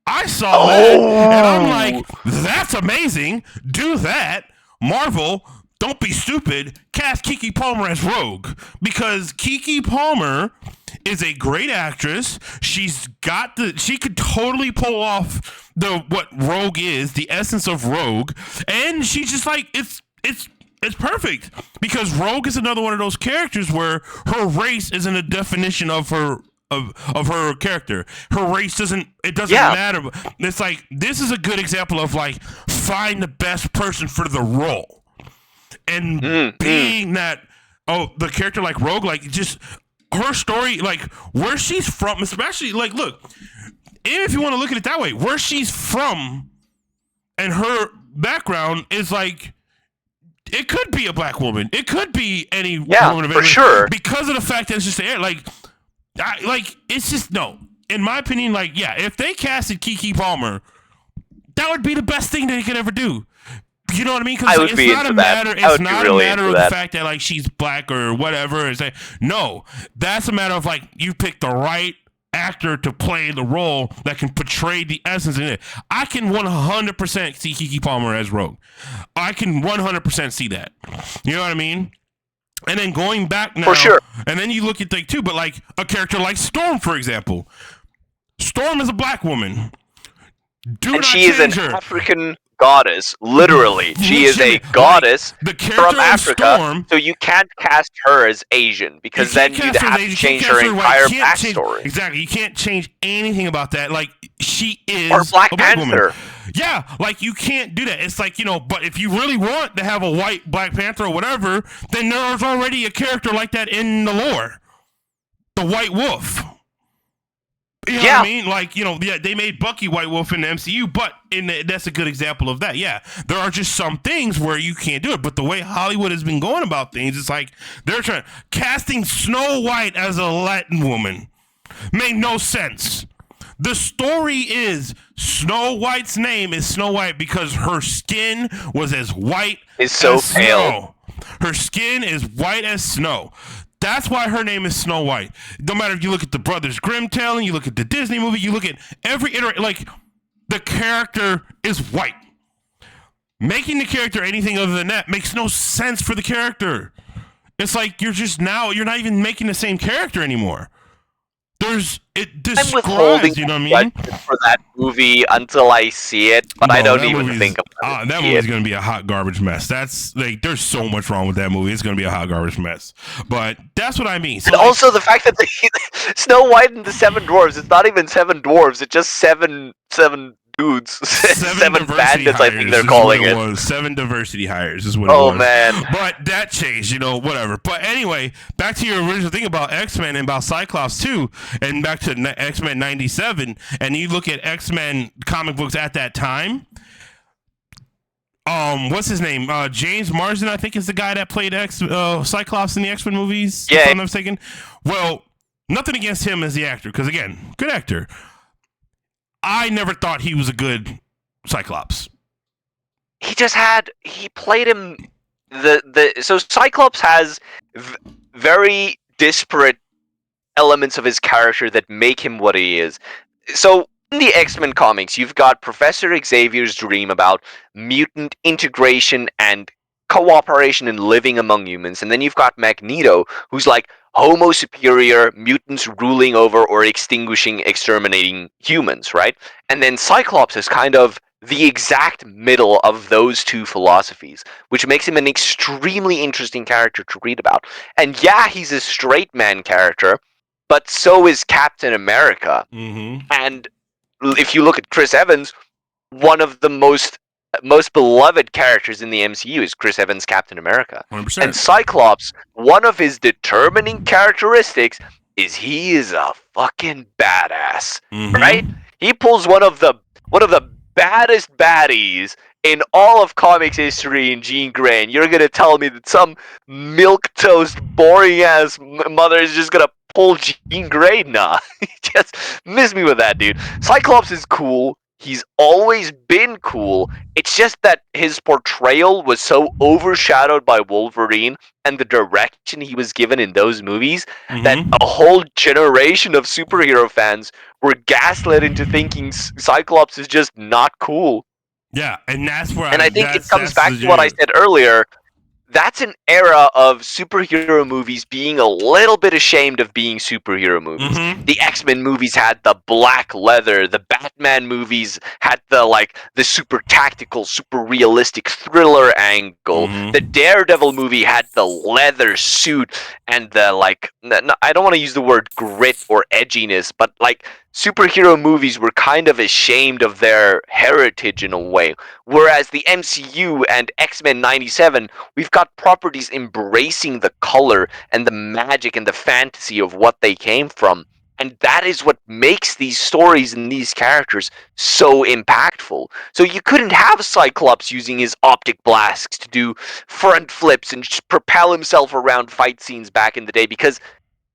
I saw that, and I'm like, that's amazing. Do that. Marvel, don't be stupid. Cast Keke Palmer as Rogue, because Keke Palmer is a great actress. She could totally pull off what Rogue is, the essence of Rogue, and she's just like, it's perfect, because Rogue is another one of those characters where her race isn't a definition of her character. Her race doesn't matter. It's like, this is a good example of like, find the best person for the role. And being that, the character like Rogue, like, just her story, like where she's from, especially like, look, if you want to look at it that way, where she's from and her background is like, it could be a black woman. It could be any woman of for sure. Because of the fact that it's just there, it's just, no. In my opinion, like, yeah, if they casted Keke Palmer, that would be the best thing they could ever do. You know what I mean? Because it's not a matter. It's not a matter of the fact that like she's black or whatever. It's like, no, that's a matter of like, you pick the right actor to play the role that can portray the essence in it. I can 100% see Keke Palmer as Rogue. I can 100% see that. You know what I mean? And then going back now, for sure. And then you look at like too, but like a character like Storm, for example. Storm is a black woman. And she is an African goddess, literally. She is a goddess from Africa, Storm, so you can't cast her as Asian, because then you'd have to change her entire backstory. Exactly, you can't change anything about that. Like, she is or Black Panther. Woman. Yeah, like, you can't do that. It's like, but if you really want to have a white Black Panther or whatever, then there's already a character like that in the lore. The White Wolf. You know what I mean? Like, yeah, they made Bucky White Wolf in the MCU, but that's a good example of that. Yeah, there are just some things where you can't do it. But the way Hollywood has been going about things, it's like they're casting Snow White as a Latin woman. Made no sense. The story is Snow White's name is Snow White because her skin was as white as pale. Snow. Her skin is white as snow. That's why her name is Snow White. No matter if you look at the Brothers Grimm telling, you look at the Disney movie, you look at every like the character is white. Making the character anything other than that makes no sense for the character. It's like you're not even making the same character anymore. It describes, I'm withholding, you know what I mean? For that movie until I see it, but I don't even think about it. That movie's gonna be a hot garbage mess. That's like, there's so much wrong with that movie. It's gonna be a hot garbage mess. But that's what I mean. So, and also the fact that Snow White and the Seven Dwarves, it's not even seven dwarves, it's just seven dudes. Seven bandits, I think they're calling it. 7 diversity hires is what it was. Oh, man. But that changed, whatever. But anyway, back to your original thing about X-Men and about Cyclops 2, and back to X-Men 97, and you look at X-Men comic books at that time. What's his name? James Marsden, I think, is the guy that played Cyclops in the X-Men movies. Yeah. If I'm not mistaken. Well, nothing against him as the actor, because again, good actor. I never thought he was a good Cyclops. He played him so Cyclops has very disparate elements of his character that make him what he is. So in the X-Men comics, you've got Professor Xavier's dream about mutant integration and cooperation and living among humans, and then you've got Magneto, who's like Homo superior, mutants ruling over or exterminating humans, right? And then Cyclops is kind of the exact middle of those two philosophies, which makes him an extremely interesting character to read about. And yeah, he's a straight man character, but so is Captain America. Mm-hmm. And if you look at Chris Evans, one of the most beloved characters in the MCU is Chris Evans' Captain America. 100%. And Cyclops, one of his determining characteristics is he is a fucking badass, right? He pulls one of the baddest baddies in all of comics history in Jean Grey, and you're gonna tell me that some milquetoast, boring ass mother is just gonna pull Jean Grey? Nah, just miss me with that, dude. Cyclops is cool. He's always been cool. It's just that his portrayal was so overshadowed by Wolverine and the direction he was given in those movies that a whole generation of superhero fans were gaslit into thinking Cyclops is just not cool. Yeah, and that's where I think it comes back to what I said earlier. That's an era of superhero movies being a little bit ashamed of being superhero movies. The X-Men movies had the black leather. The Batman movies had the super tactical, super realistic thriller angle. The Daredevil movie had the leather suit and the I don't want to use the word grit or edginess, but superhero movies were kind of ashamed of their heritage in a way. Whereas the MCU and X-Men 97, we've got properties embracing the color and the magic and the fantasy of what they came from. And that is what makes these stories and these characters so impactful. So you couldn't have Cyclops using his optic blasts to do front flips and propel himself around fight scenes back in the day because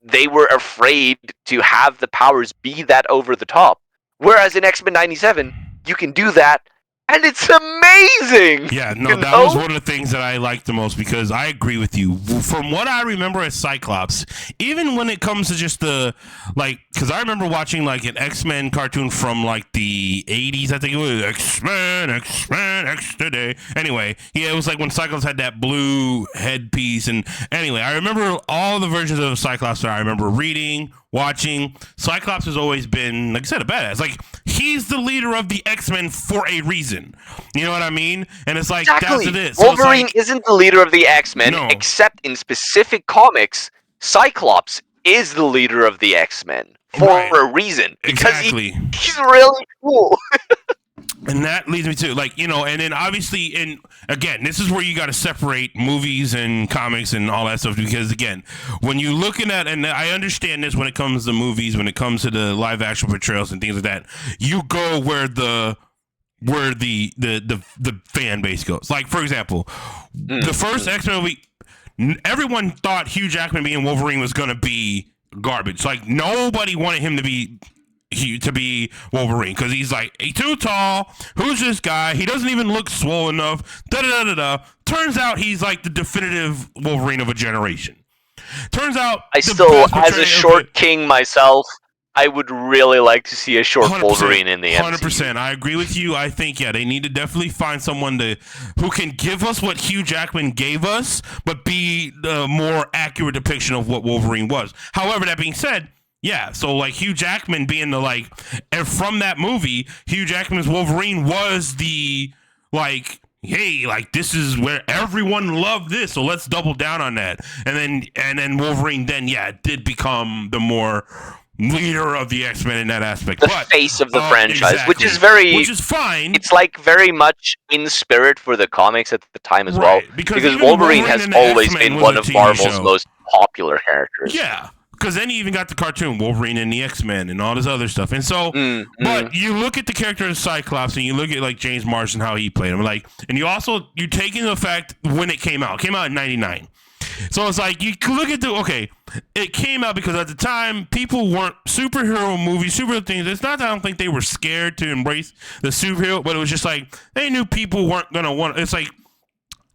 they were afraid to have the powers be that over the top. Whereas in X-Men 97, you can do that, and it's amazing! Yeah, no, that was one of the things that I liked the most, because I agree with you. From what I remember as Cyclops, even when it comes to just because I remember watching an X-Men cartoon from the 80s, I think it was X-Men, X today. Anyway, yeah, it was when Cyclops had that blue headpiece, and anyway, I remember all the versions of Cyclops that I remember reading, watching. Cyclops has always been, like I said, a badass. He's the leader of the X-Men for a reason. You know what I mean? And it's exactly. That's it is. Wolverine isn't the leader of the X-Men, except in specific comics, Cyclops is the leader of the X-Men for a reason. Because he's really cool. And that leads me to like, you know, and then obviously, and again, this is where you got to separate movies and comics and all that stuff, because again, when you looking at, and I understand this when it comes to movies, when it comes to the live action portrayals and things like that, you go where the fan base goes. Like for example, the first X-Men movie, everyone thought Hugh Jackman being Wolverine was going to be garbage. Like nobody wanted him to be Wolverine, because he's like, he's too tall. Who's this guy? He doesn't even look swole enough. Da da da da. Turns out he's like the definitive Wolverine of a generation. Turns out I still, as a short king myself, I would really like to see a short Wolverine in the MCU. 100%. I agree with you. I think they need to definitely find someone who can give us what Hugh Jackman gave us, but be the more accurate depiction of what Wolverine was. However, that being said, yeah, so like Hugh Jackman being the like, and from that movie, Hugh Jackman's Wolverine was the like, hey, like this is where everyone loved this, so let's double down on that. And then Wolverine did become the more leader of the X-Men in that aspect. The face of the franchise, exactly. which is fine. It's like very much in spirit for the comics at the time as well, because Wolverine has always been one of Marvel's most popular characters. Yeah. Because then you even got the cartoon Wolverine and the X-Men and all this other stuff. And so, but you look at the character of Cyclops and you look at like James Marsden, how he played him, like, and you take into effect when it came out. It came out in '99. So it's like, you look at it came out because at the time, people weren't superhero movies, superhero things. It's not that I don't think they were scared to embrace the superhero, but it was just like, they knew people weren't going to want, it's like,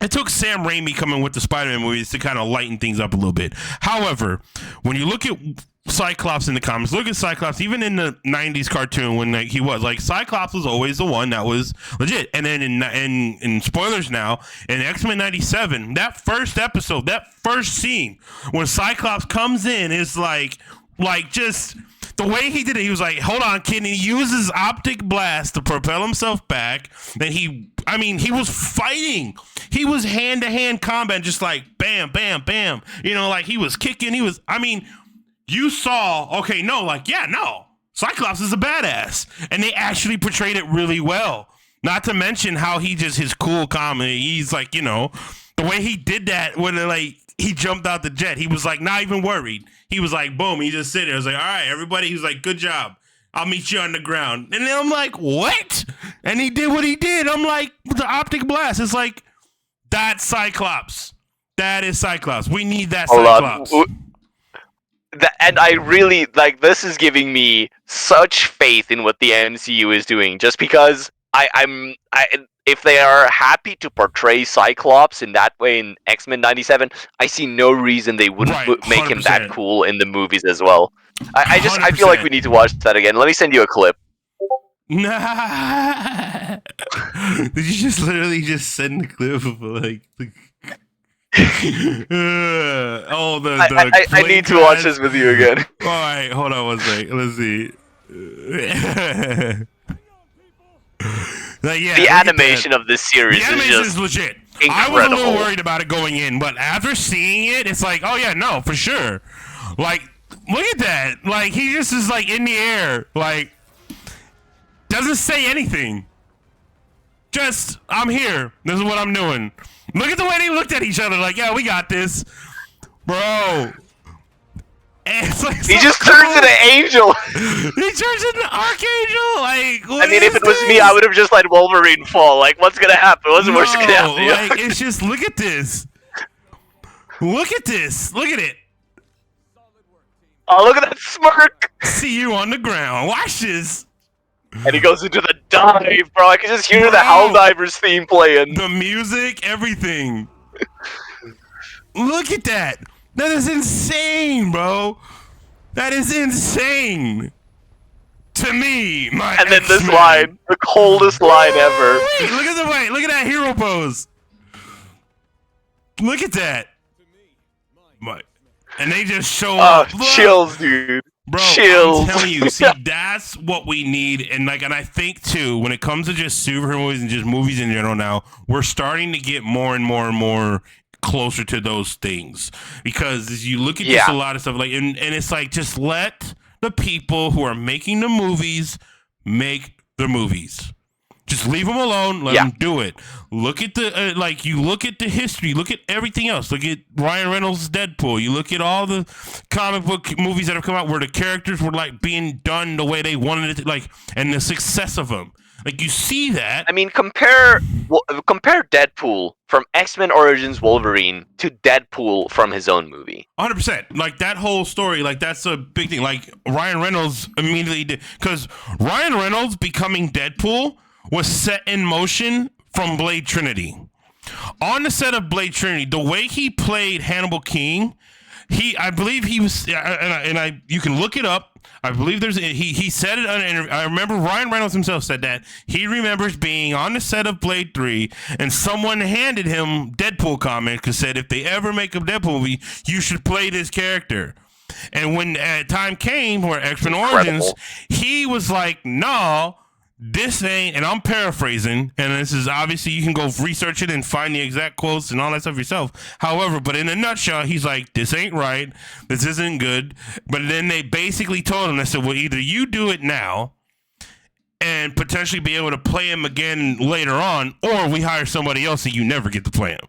it took Sam Raimi coming with the Spider-Man movies to kind of lighten things up a little bit. However, when you look at Cyclops in the comics, look at Cyclops, even in the 90s cartoon when he was, like, Cyclops was always the one that was legit. And then in spoilers now, in X-Men 97, that first episode, that first scene, when Cyclops comes in is like just... The way he did it, he was like, hold on, kid. And he uses optic blast to propel himself back. Then he was fighting. He was hand-to-hand combat, just like bam, bam, bam. You know, like he was kicking. You saw, Cyclops is a badass. And they actually portrayed it really well. Not to mention how his cool comedy. He's like, you know, the way he did that when he jumped out the jet. He was like, not even worried. He was like, boom. He just sit there. I was like, all right, everybody. He was like, good job. I'll meet you on the ground. And then I'm like, what? And he did what he did. I'm like, the optic blast. It's like, that's Cyclops. That is Cyclops. We need that Cyclops. And I really, like, this is giving me such faith in what the MCU is doing. Just because if they are happy to portray Cyclops in that way in X-Men 97, I see no reason they wouldn't make him that cool in the movies as well. I feel like we need to watch that again. Let me send you a clip. Nah. Did you just literally just send the clip of like I need to watch this with you again. All right, hold on one second. Let's see. The animation of this series is legit. Incredible. I was a little worried about it going in, but after seeing it, it's like, oh yeah, no, for sure. Like, look at that. Like, he just is like in the air, like doesn't say anything. Just, I'm here. This is what I'm doing. Look at the way they looked at each other. Like, yeah, we got this, bro. And it's like, he just turns into Angel. He turns into Archangel. Like, I mean, if it was me, I would have just let Wolverine fall. Like, what's gonna happen? What's gonna happen? Like, it's just, look at this. Look at this. Look at it. Oh, look at that smirk. See you on the ground. Watch this. And he goes into the dive, bro. I can just hear the Helldivers theme playing. The music, everything. Look at that. That is insane, bro. That is insane. To me, my And then X-Men. this line, the coldest line ever. Look at the way. Look at that hero pose. Look at that. And they just show up. Chills, dude. Bro, chills. I'm telling you, see, that's what we need. And I think too, when it comes to just superhero movies and just movies in general now, we're starting to get more and more and more closer to those things. Because as you look at just a lot of stuff, like, and it's like, just let the people who are making the movies make the movies. Just leave them alone. Let them do it. Look at the you look at the history. Look at everything else. Look at Ryan Reynolds' Deadpool. You look at all the comic book movies that have come out where the characters were like being done the way they wanted it to, and the success of them. Like, you see that. I mean, compare Deadpool from X-Men Origins Wolverine to Deadpool from his own movie. 100%. Like, that whole story, like, that's a big thing. Like, Ryan Reynolds immediately did. Because Ryan Reynolds becoming Deadpool was set in motion from Blade Trinity. On the set of Blade Trinity, the way he played Hannibal King, I believe he was, you can look it up. I believe he said it on an interview. I remember Ryan Reynolds himself said that he remembers being on the set of Blade 3 and someone handed him Deadpool comics and said, if they ever make a Deadpool movie, you should play this character. And when time came for X-Men Origins, he was like, no, this ain't, and I'm paraphrasing, and this is obviously, you can go research it and find the exact quotes and all that stuff yourself. However, but in a nutshell, he's like, this ain't right, this isn't good. But then they basically told him, they said, well, either you do it now and potentially be able to play him again later on, or we hire somebody else and you never get to play him.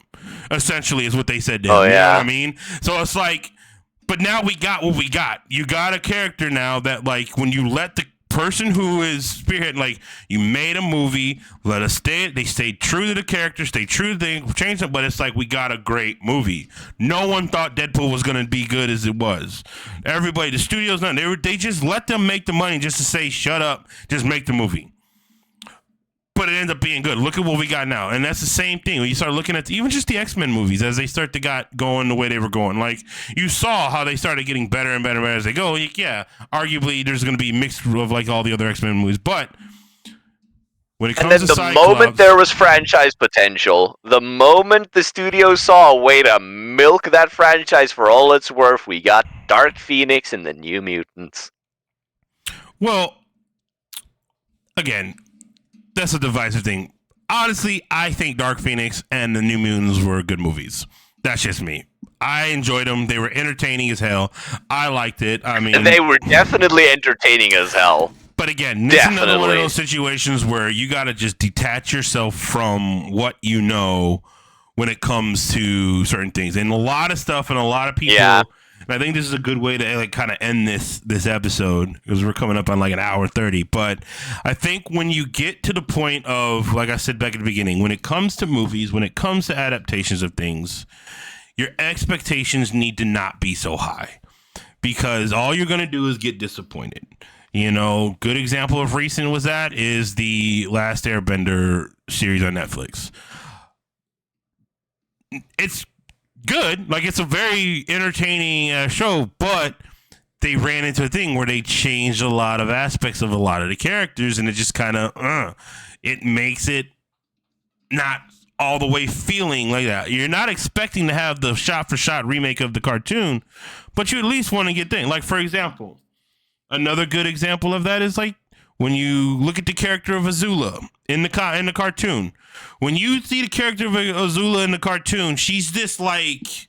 Essentially is what they said to him. Oh, yeah. You know what I mean? So it's like, but now we got what we got. You got a character now that, like, when you let the person who is spearheading, like, you made a movie, let us they stayed true to the character, stay true to the thing, change it, but it's like, we got a great movie. No one thought Deadpool was going to be good as it was. Everybody, the studios, they just let them make the money just to say, shut up, just make the movie. But it ended up being good. Look at what we got now. And that's the same thing. When you start looking at even just the X-Men movies, as they start to got going the way they were going. Like, you saw how they started getting better and better and better as they go. Like, yeah, arguably there's going to be a mix of like all the other X-Men movies. But when it comes to the moment there was franchise potential, the moment the studio saw a way to milk that franchise for all it's worth, we got Dark Phoenix and the New Mutants. Well, again, that's a divisive thing. Honestly, I think Dark Phoenix and the New Mutants were good movies. That's just me. I enjoyed them. They were entertaining as hell. I liked it. I mean, they were definitely entertaining as hell. But again, this is another one of those situations where you got to just detach yourself from what you know when it comes to certain things. And a lot of stuff and a lot of people... Yeah. And I think this is a good way to like kind of end this episode, because we're coming up on like an hour 30. But I think when you get to the point of, like I said back at the beginning, when it comes to movies, when it comes to adaptations of things, your expectations need to not be so high, because all you're going to do is get disappointed. You know, good example of recent was that is the Last Airbender series on Netflix. It's good, like, it's a very entertaining show, but they ran into a thing where they changed a lot of aspects of a lot of the characters, and it just kind of it makes it not all the way feeling like that. You're not expecting to have the shot for shot remake of the cartoon, but you at least want to get things. Like, for example, another good example of that is like when you look at the character of Azula in the cartoon. When you see the character of Azula in the cartoon, she's this like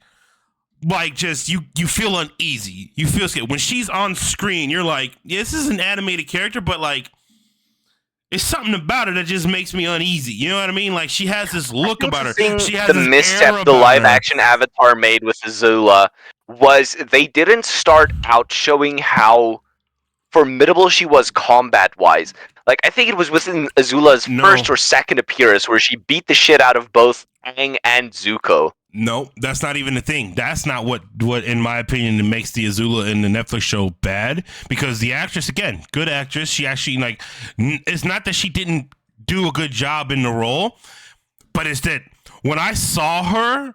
just you feel uneasy. You feel scared. When she's on screen, you're like, yeah, this is an animated character, but like, it's something about her that just makes me uneasy. You know what I mean? Like, she has this look about her. She has the misstep the live action Avatar made with Azula was they didn't start out showing how formidable she was combat-wise. Like, I think it was within Azula's first or second appearance where she beat the shit out of both Aang and Zuko. No, that's not even the thing. That's not what in my opinion makes the Azula in the Netflix show bad, because the actress, again, good actress, she actually, like, it's not that she didn't do a good job in the role, but it's that when I saw her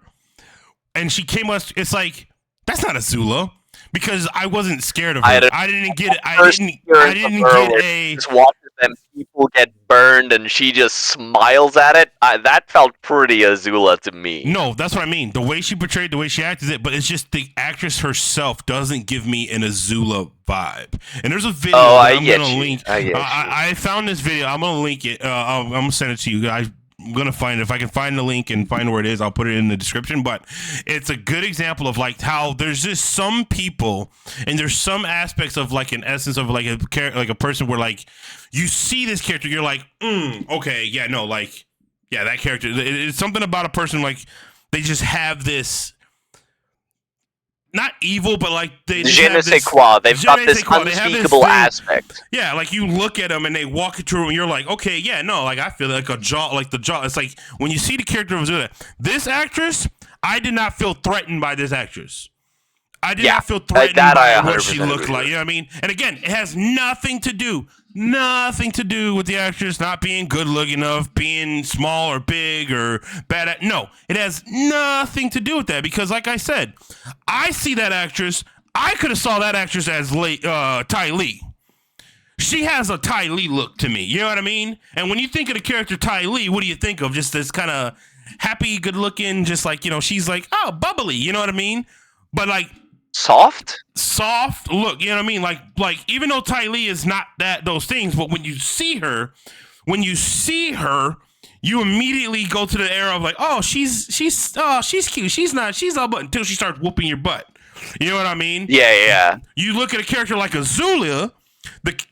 and she came up, it's like, that's not Azula. Because I wasn't scared of her. I didn't get it. I didn't get a... Just watches them people get burned and she just smiles at it. That felt pretty Azula to me. No, that's what I mean. The way she portrayed, the way she acted it, but it's just the actress herself doesn't give me an Azula vibe. And there's a video that I'm going to link. I found this video. I'm going to link it. I'm going to send it to you guys. gonna find it. If I can find the link and find where it is, I'll put it in the description. But it's a good example of like how there's just some people and there's some aspects of like an essence of like a person where like you see this character, you're like, okay, yeah, no, like, yeah, that character. It's something about a person like they just have this. Not evil, but like they just Je ne have sais this, quoi. They've got this They have unspeakable thing- aspect. Yeah, like you look at them and they walk into a room and you're like, okay, yeah, no, like I feel like a jaw, like the jaw. It's like when you see the character of Azula, this actress, I did not feel threatened by this actress. I did not feel threatened by what she looked like. You know what I mean? And again, it has nothing to do with the actress not being good looking enough, being small or big or bad at. No, it has nothing to do with that because, like I said, I see that actress. I could have saw that actress as Ty Lee. She has a Ty Lee look to me. You know what I mean? And when you think of the character Ty Lee, what do you think of? Just this kind of happy, good looking, just like, you know, she's like, oh, bubbly. You know what I mean? But like, soft look, you know what I mean? Like even though Ty Lee is not those things, but when you see her, you immediately go to the era of like, oh, she's cute. She's all but until she starts whooping your butt. You know what I mean? Yeah. You look at a character like Azula,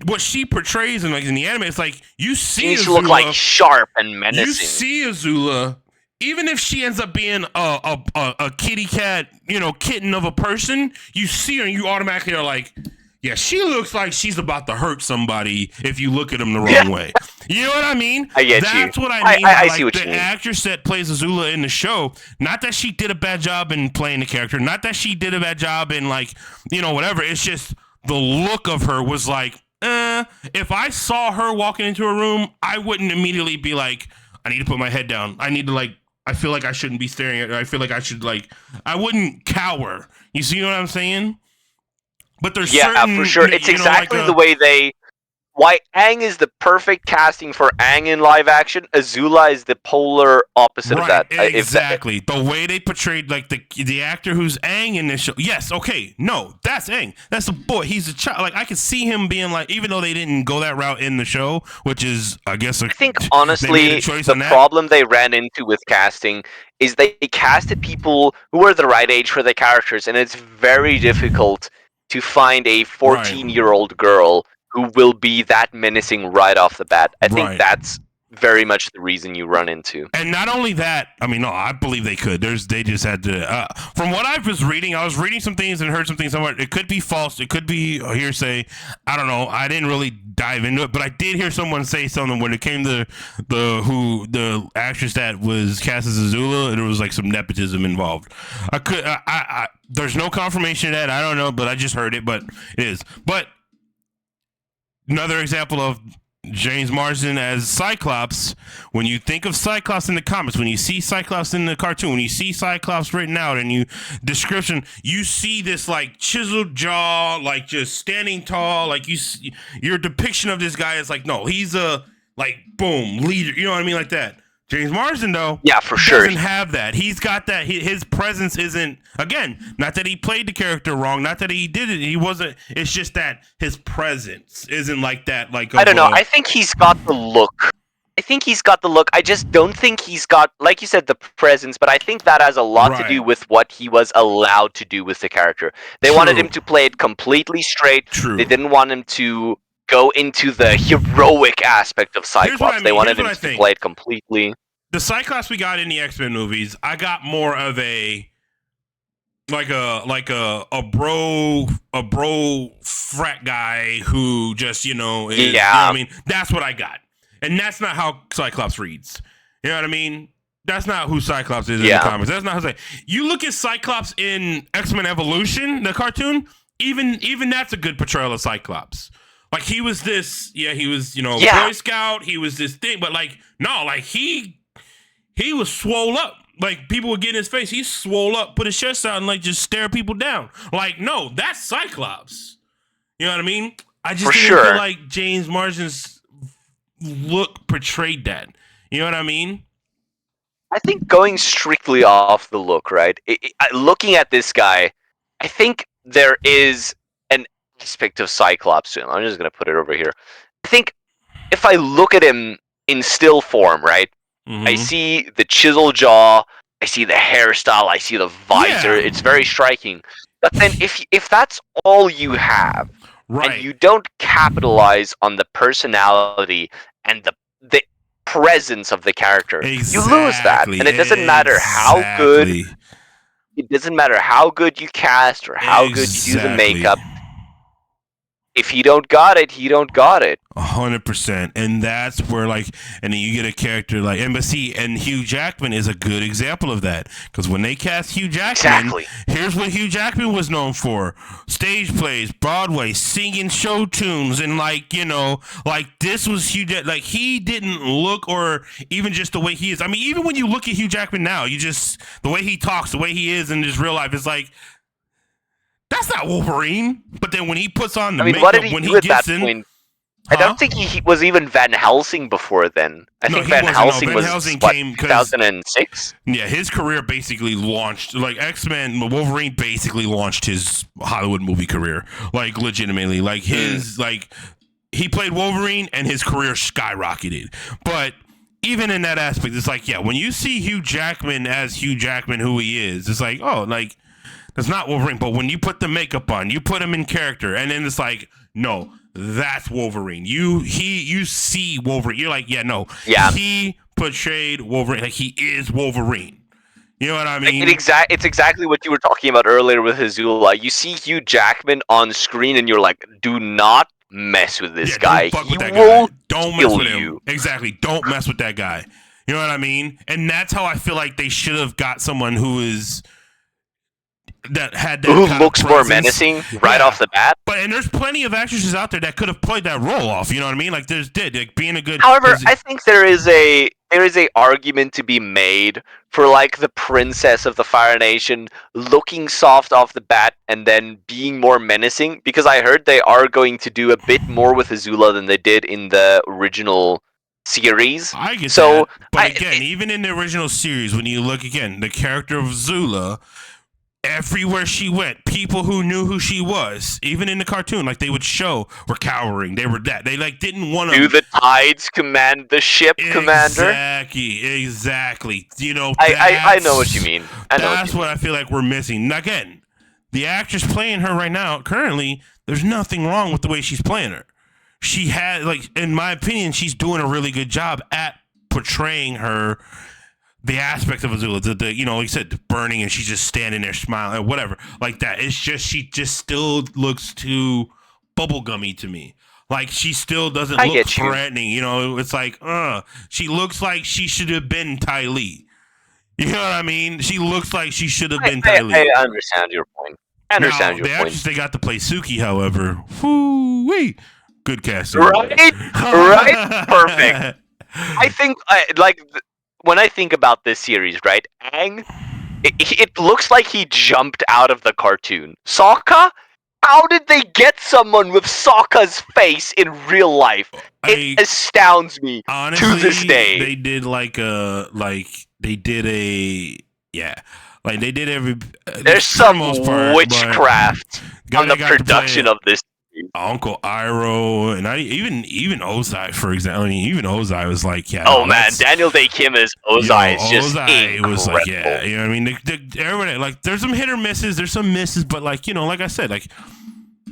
what she portrays in the anime, it's like you see she needs Azula, to look like sharp and menacing. You see Azula. Even if she ends up being a kitty cat, you know, kitten of a person, you see her and you automatically are like, yeah, she looks like she's about to hurt somebody if you look at them the wrong way. You know what I mean? I get That's you. what I mean. I see what you mean. The actress that plays Azula in the show, not that she did a bad job in playing the character, not that she did a bad job in like, you know, whatever. It's just the look of her was like, if I saw her walking into a room, I wouldn't immediately be like, I need to put my head down. I need to like, I feel like I shouldn't be staring at her. I feel like I should like, I wouldn't cower. You see what I'm saying? But there's certain, for sure. It's exactly the way why Aang is the perfect casting for Aang in live action. Azula is the polar opposite of that. Exactly. The way they portrayed like the actor who's Aang in this show. Yes, okay. No, that's Aang. That's a boy. He's a child. Like I could see him being like, even though they didn't go that route in the show, which is I guess I think honestly the problem they ran into with casting is they casted people who were the right age for the characters, and it's very difficult to find a 14-year-old girl who will be that menacing right off the bat. I think that's very much the reason you run into. And not only that, I mean, no, I believe they could. They just had to. From what I was reading some things and heard some things somewhere. It could be false. It could be a hearsay. I don't know. I didn't really dive into it, but I did hear someone say something when it came to the actress that was cast as Azula. There was like some nepotism involved. There's no confirmation of that. I don't know, but I just heard it. But it is. But another example of James Marsden as Cyclops. When you think of Cyclops in the comics, when you see Cyclops in the cartoon, when you see Cyclops written out and description, you see this like chiseled jaw, like just standing tall. Like your depiction of this guy is like, no, he's a like boom leader. You know what I mean, like that. James Marsden, though, for sure, doesn't have that. He's got that. His presence isn't, again, not that he played the character wrong, not that he did it. He wasn't. It's just that his presence isn't like that. Like I don't know. I think he's got the look. I just don't think he's got, like you said, the presence. But I think that has a lot to do with what he was allowed to do with the character. They wanted him to play it completely straight. They didn't want him to go into the heroic aspect of Cyclops. They wanted him to play it completely. The Cyclops we got in the X-Men movies, I got more of a bro frat guy who just, you know, is, you know what I mean? That's what I got. And that's not how Cyclops reads. You know what I mean? That's not who Cyclops is in the comics. That's not how you look at Cyclops in X-Men Evolution, the cartoon, even that's a good portrayal of Cyclops. Like he was this, he was, you know, Boy Scout. He was this thing, but like, no, like he was swole up. Like people would get in his face. He swole up, put his chest out, and like just stare people down. Like, no, that's Cyclops. You know what I mean? I just didn't feel like James Marsden's look portrayed that. You know what I mean? I think going strictly off the look, right? Looking at this guy, I think there is an aspect of Cyclops to him. I'm just going to put it over here. I think if I look at him in still form, right? I see the chisel jaw. I see the hairstyle. I see the visor. Yeah. It's very striking. But then, if that's all you have, and Right. you don't capitalize on the personality and the presence of the character, you lose that. Exactly. And it doesn't matter how good. It doesn't matter how good you cast or how good you do the makeup. If he don't got it, he don't got it. 100%, and that's where and then you get a character like Embassy, and Hugh Jackman is a good example of that, because when they cast Hugh Jackman, here's what Hugh Jackman was known for: stage plays, Broadway, singing show tunes, and this was Hugh he didn't look, or even just the way he is. I mean, even when you look at Hugh Jackman now, you just the way he talks, the way he is in his real life, is that's not Wolverine. But then when he puts on the makeup, what did he when do he at gets that in, point? I don't think he was even Van Helsing before then. I think Van Helsing was 2006. Yeah, his career basically launched, X-Men. Wolverine basically launched his Hollywood movie career, legitimately. He played Wolverine and his career skyrocketed. But even in that aspect, it's when you see Hugh Jackman as Hugh Jackman, who he is, it's that's not Wolverine. But when you put the makeup on, you put him in character, and then it's no, that's Wolverine. You see Wolverine. You're he portrayed Wolverine. He is Wolverine. You know what I mean? It's exactly what you were talking about earlier with Azula. You see Hugh Jackman on screen, and you're do not mess with this guy. Don't fuck with that guy. Don't mess with him. Exactly. Don't mess with that guy. You know what I mean? And that's how I feel like they should have got someone who is that had that who looks more menacing right off the bat. And there's plenty of actresses out there that could have played that role off. You know what I mean? Being a good. However, I think there is a argument to be made for the Princess of the Fire Nation looking soft off the bat and then being more menacing, because I heard they are going to do a bit more with Azula than they did in the original series. I get that. But again, even in the original series, when you look again, the character of Azula, everywhere she went, people who knew who she was, even in the cartoon, they would show, were cowering. They were that. They didn't want to. Do the tides command the ship, Commander? Exactly. I know what you mean. That's what I feel like we're missing. Now, again, the actress playing her right now, currently, there's nothing wrong with the way she's playing her. She had, in my opinion, she's doing a really good job at portraying her. The aspects of Azula, like you said, the burning, and she's just standing there smiling, or whatever, like that. It's just she just still looks too bubblegummy to me. She still doesn't look threatening. It's she looks like she should have been Ty Lee. You know what I mean? She looks like she should have been Ty Lee. I understand your point. The actress they got to play Suki, however, whoo-wee, good casting. Right, perfect. I think when I think about this series, right, Aang, it looks like he jumped out of the cartoon. Sokka? How did they get someone with Sokka's face in real life? It astounds me, honestly, to this day. They did There's some witchcraft on the production of this. Uncle Iroh, and even Ozai, for example. Even Ozai was oh man, Daniel Day Kim as Ozai is just incredible. Was you know what I mean? Everybody, there's some hit or misses, there's some misses, but like I said,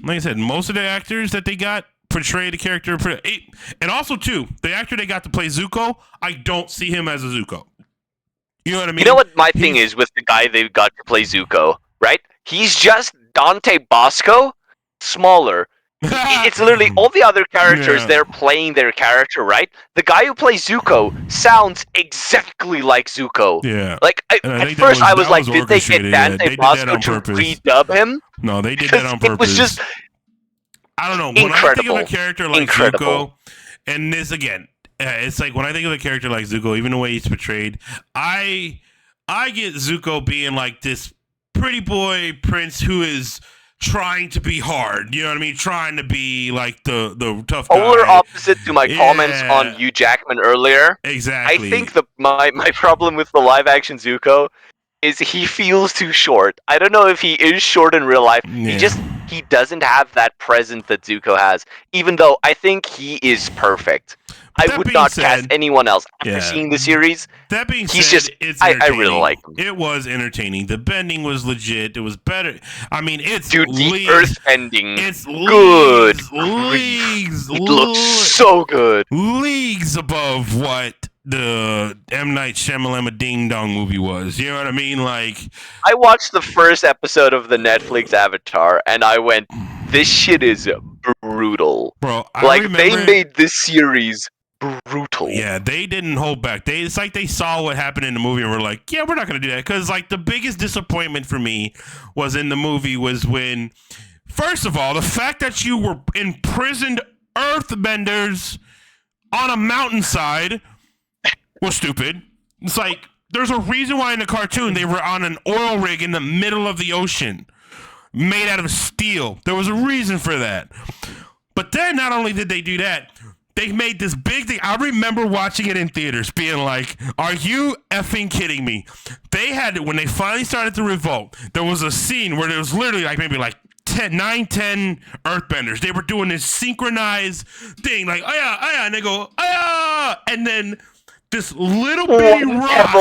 most of the actors that they got portray the character, and also too, the actor they got to play Zuko, I don't see him as a Zuko. You know what I mean? You know what my thing is with the guy they got to play Zuko, right? He's just Dante Bosco, smaller. It's literally all the other characters, they're playing their character, right? The guy who plays Zuko sounds exactly like Zuko. Yeah. At first I was like, did they get Dante Bosco to redub him? No, they did that on purpose. It was just, I don't know. When I think of a character like Zuko, and this again, it's when I think of a character like Zuko, even the way he's portrayed, I get Zuko being like this pretty boy prince who is trying to be hard, you know what I mean? Trying to be like the tough guy. Polar opposite to my comments on Hugh Jackman earlier. Exactly. I think my problem with the live action Zuko is he feels too short. I don't know if he is short in real life. Yeah. He doesn't have that presence that Zuko has, even though I think he is perfect. I That would being not said, cast anyone else after yeah. seeing the series. That being He's said, just it's I entertaining. really like him. It was entertaining. The bending was legit. It was better. I mean, it's Dude, the leagues. earth bending. It's Good leagues, It looks so good. leagues above what the M. Night Shyamalan Ding Dong movie was. You know what I mean? Like, I watched the first episode of the Netflix Avatar, and I went, "This shit is brutal." bro, I Like remember. they made this series brutal. Yeah, they didn't hold back. It's like they saw what happened in the movie and were like, yeah, we're not going to do that. Because, like, the biggest disappointment for me was in the movie was when, first of all, the fact that you were imprisoned earthbenders on a mountainside was stupid. It's like, there's a reason why in the cartoon they were on an oil rig in the middle of the ocean made out of steel. There was a reason for that. But then not only did they do that, they made this big thing. I remember watching it in theaters being like, are you effing kidding me? They had it when they finally started to revolt. There was a scene where there was literally like maybe like 10 earthbenders. They were doing this synchronized thing like, aya, and they go, aya, and then this little bitty rock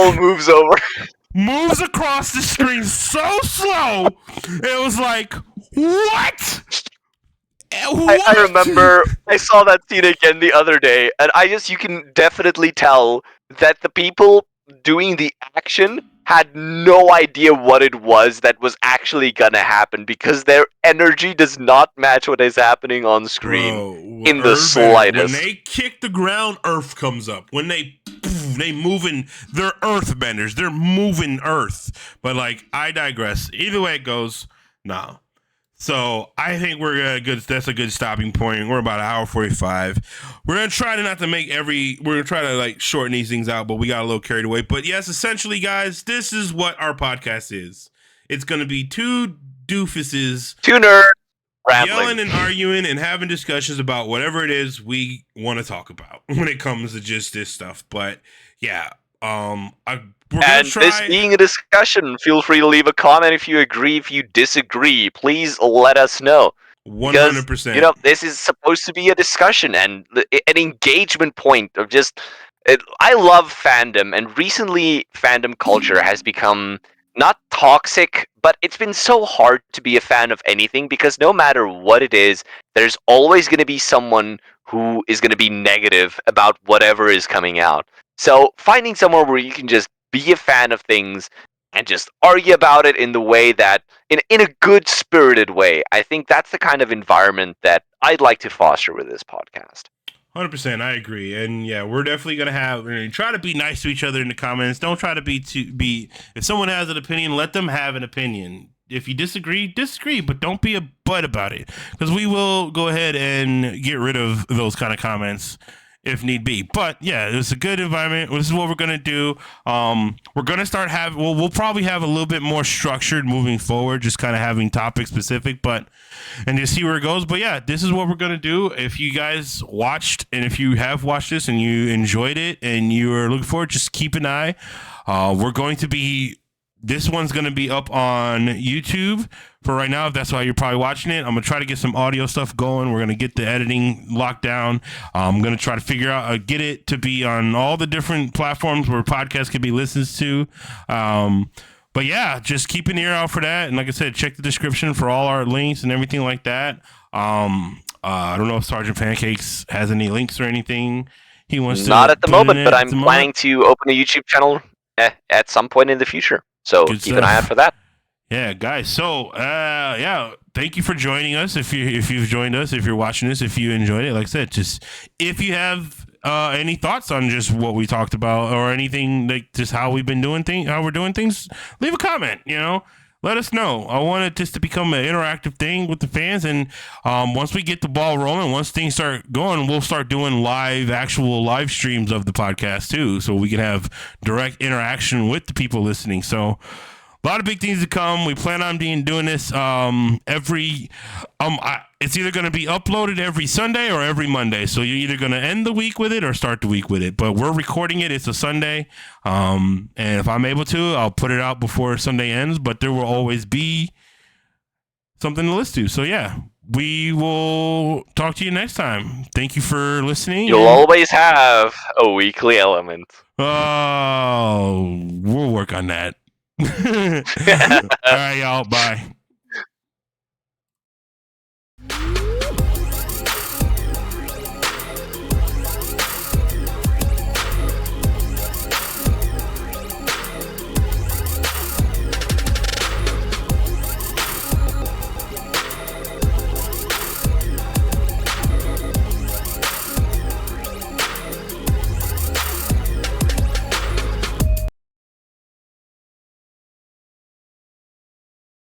moves across the screen so slow. It was like, what? I remember I saw that scene again the other day, and you can definitely tell that the people doing the action had no idea what it was that was actually gonna happen because their energy does not match what is happening on screen in the slightest. When they kick the ground, earth comes up. When they moving, they're earthbenders. They're moving earth. But like, I digress. Either way it goes, no. So I think that's a good stopping point. We're about an hour 45. We're gonna try not to we're gonna try to like shorten these things out, but we got a little carried away. But yes, essentially, guys, this is what our podcast is. It's gonna be two doofuses, two nerds rambling, yelling and arguing and having discussions about whatever it is we want to talk about when it comes to just this stuff. But yeah, this being a discussion, feel free to leave a comment if you agree, if you disagree. Please let us know. 100%. Because, this is supposed to be a discussion and an engagement point of just... I love fandom, and recently fandom culture has become not toxic, but it's been so hard to be a fan of anything because no matter what it is, there's always going to be someone who is going to be negative about whatever is coming out. So finding somewhere where you can just be a fan of things and just argue about it in the way that, in a good spirited way, I think that's the kind of environment that I'd like to foster with this podcast. 100%, I agree, and yeah, we're definitely gonna try to be nice to each other in the comments. Don't try to be. If someone has an opinion, let them have an opinion. If you disagree, but don't be a butt about it, because we will go ahead and get rid of those kind of comments if need be. But yeah, it's a good environment. This is what we're gonna do. We're gonna start we'll probably have a little bit more structured moving forward, just kind of having topic specific, and just see where it goes. But yeah, this is what we're gonna do. If you guys watched, and if you have watched this and you enjoyed it and you are looking forward, just keep an eye. This one's going to be up on YouTube for right now, if that's why you're probably watching it. I'm going to try to get some audio stuff going. We're going to get the editing locked down. I'm going to try to figure out, get it to be on all the different platforms where podcasts can be listened to. But yeah, just keep an ear out for that. And like I said, check the description for all our links and everything like that. I don't know if Sergeant Pancakes has any links or anything he wants to. Not at the moment, but I'm planning to open a YouTube channel at some point in the future. So keep an eye out for that. Yeah, guys. So, thank you for joining us. If you've joined us, if you're watching this, if you enjoyed it, like I said, just if you have any thoughts on just what we talked about or anything, like just how we're doing things, leave a comment. Let us know. I want this to become an interactive thing with the fans, and once we get the ball rolling, once things start going, we'll start doing actual live streams of the podcast too, so we can have direct interaction with the people listening. So a lot of big things to come. We plan on doing this it's either going to be uploaded every Sunday or every Monday. So you're either going to end the week with it or start the week with it. But we're recording it. It's a Sunday. And if I'm able to, I'll put it out before Sunday ends. But there will always be something to listen to. So yeah, we will talk to you next time. Thank you for listening. You'll always have a weekly element. Oh, we'll work on that. All right, y'all. Bye.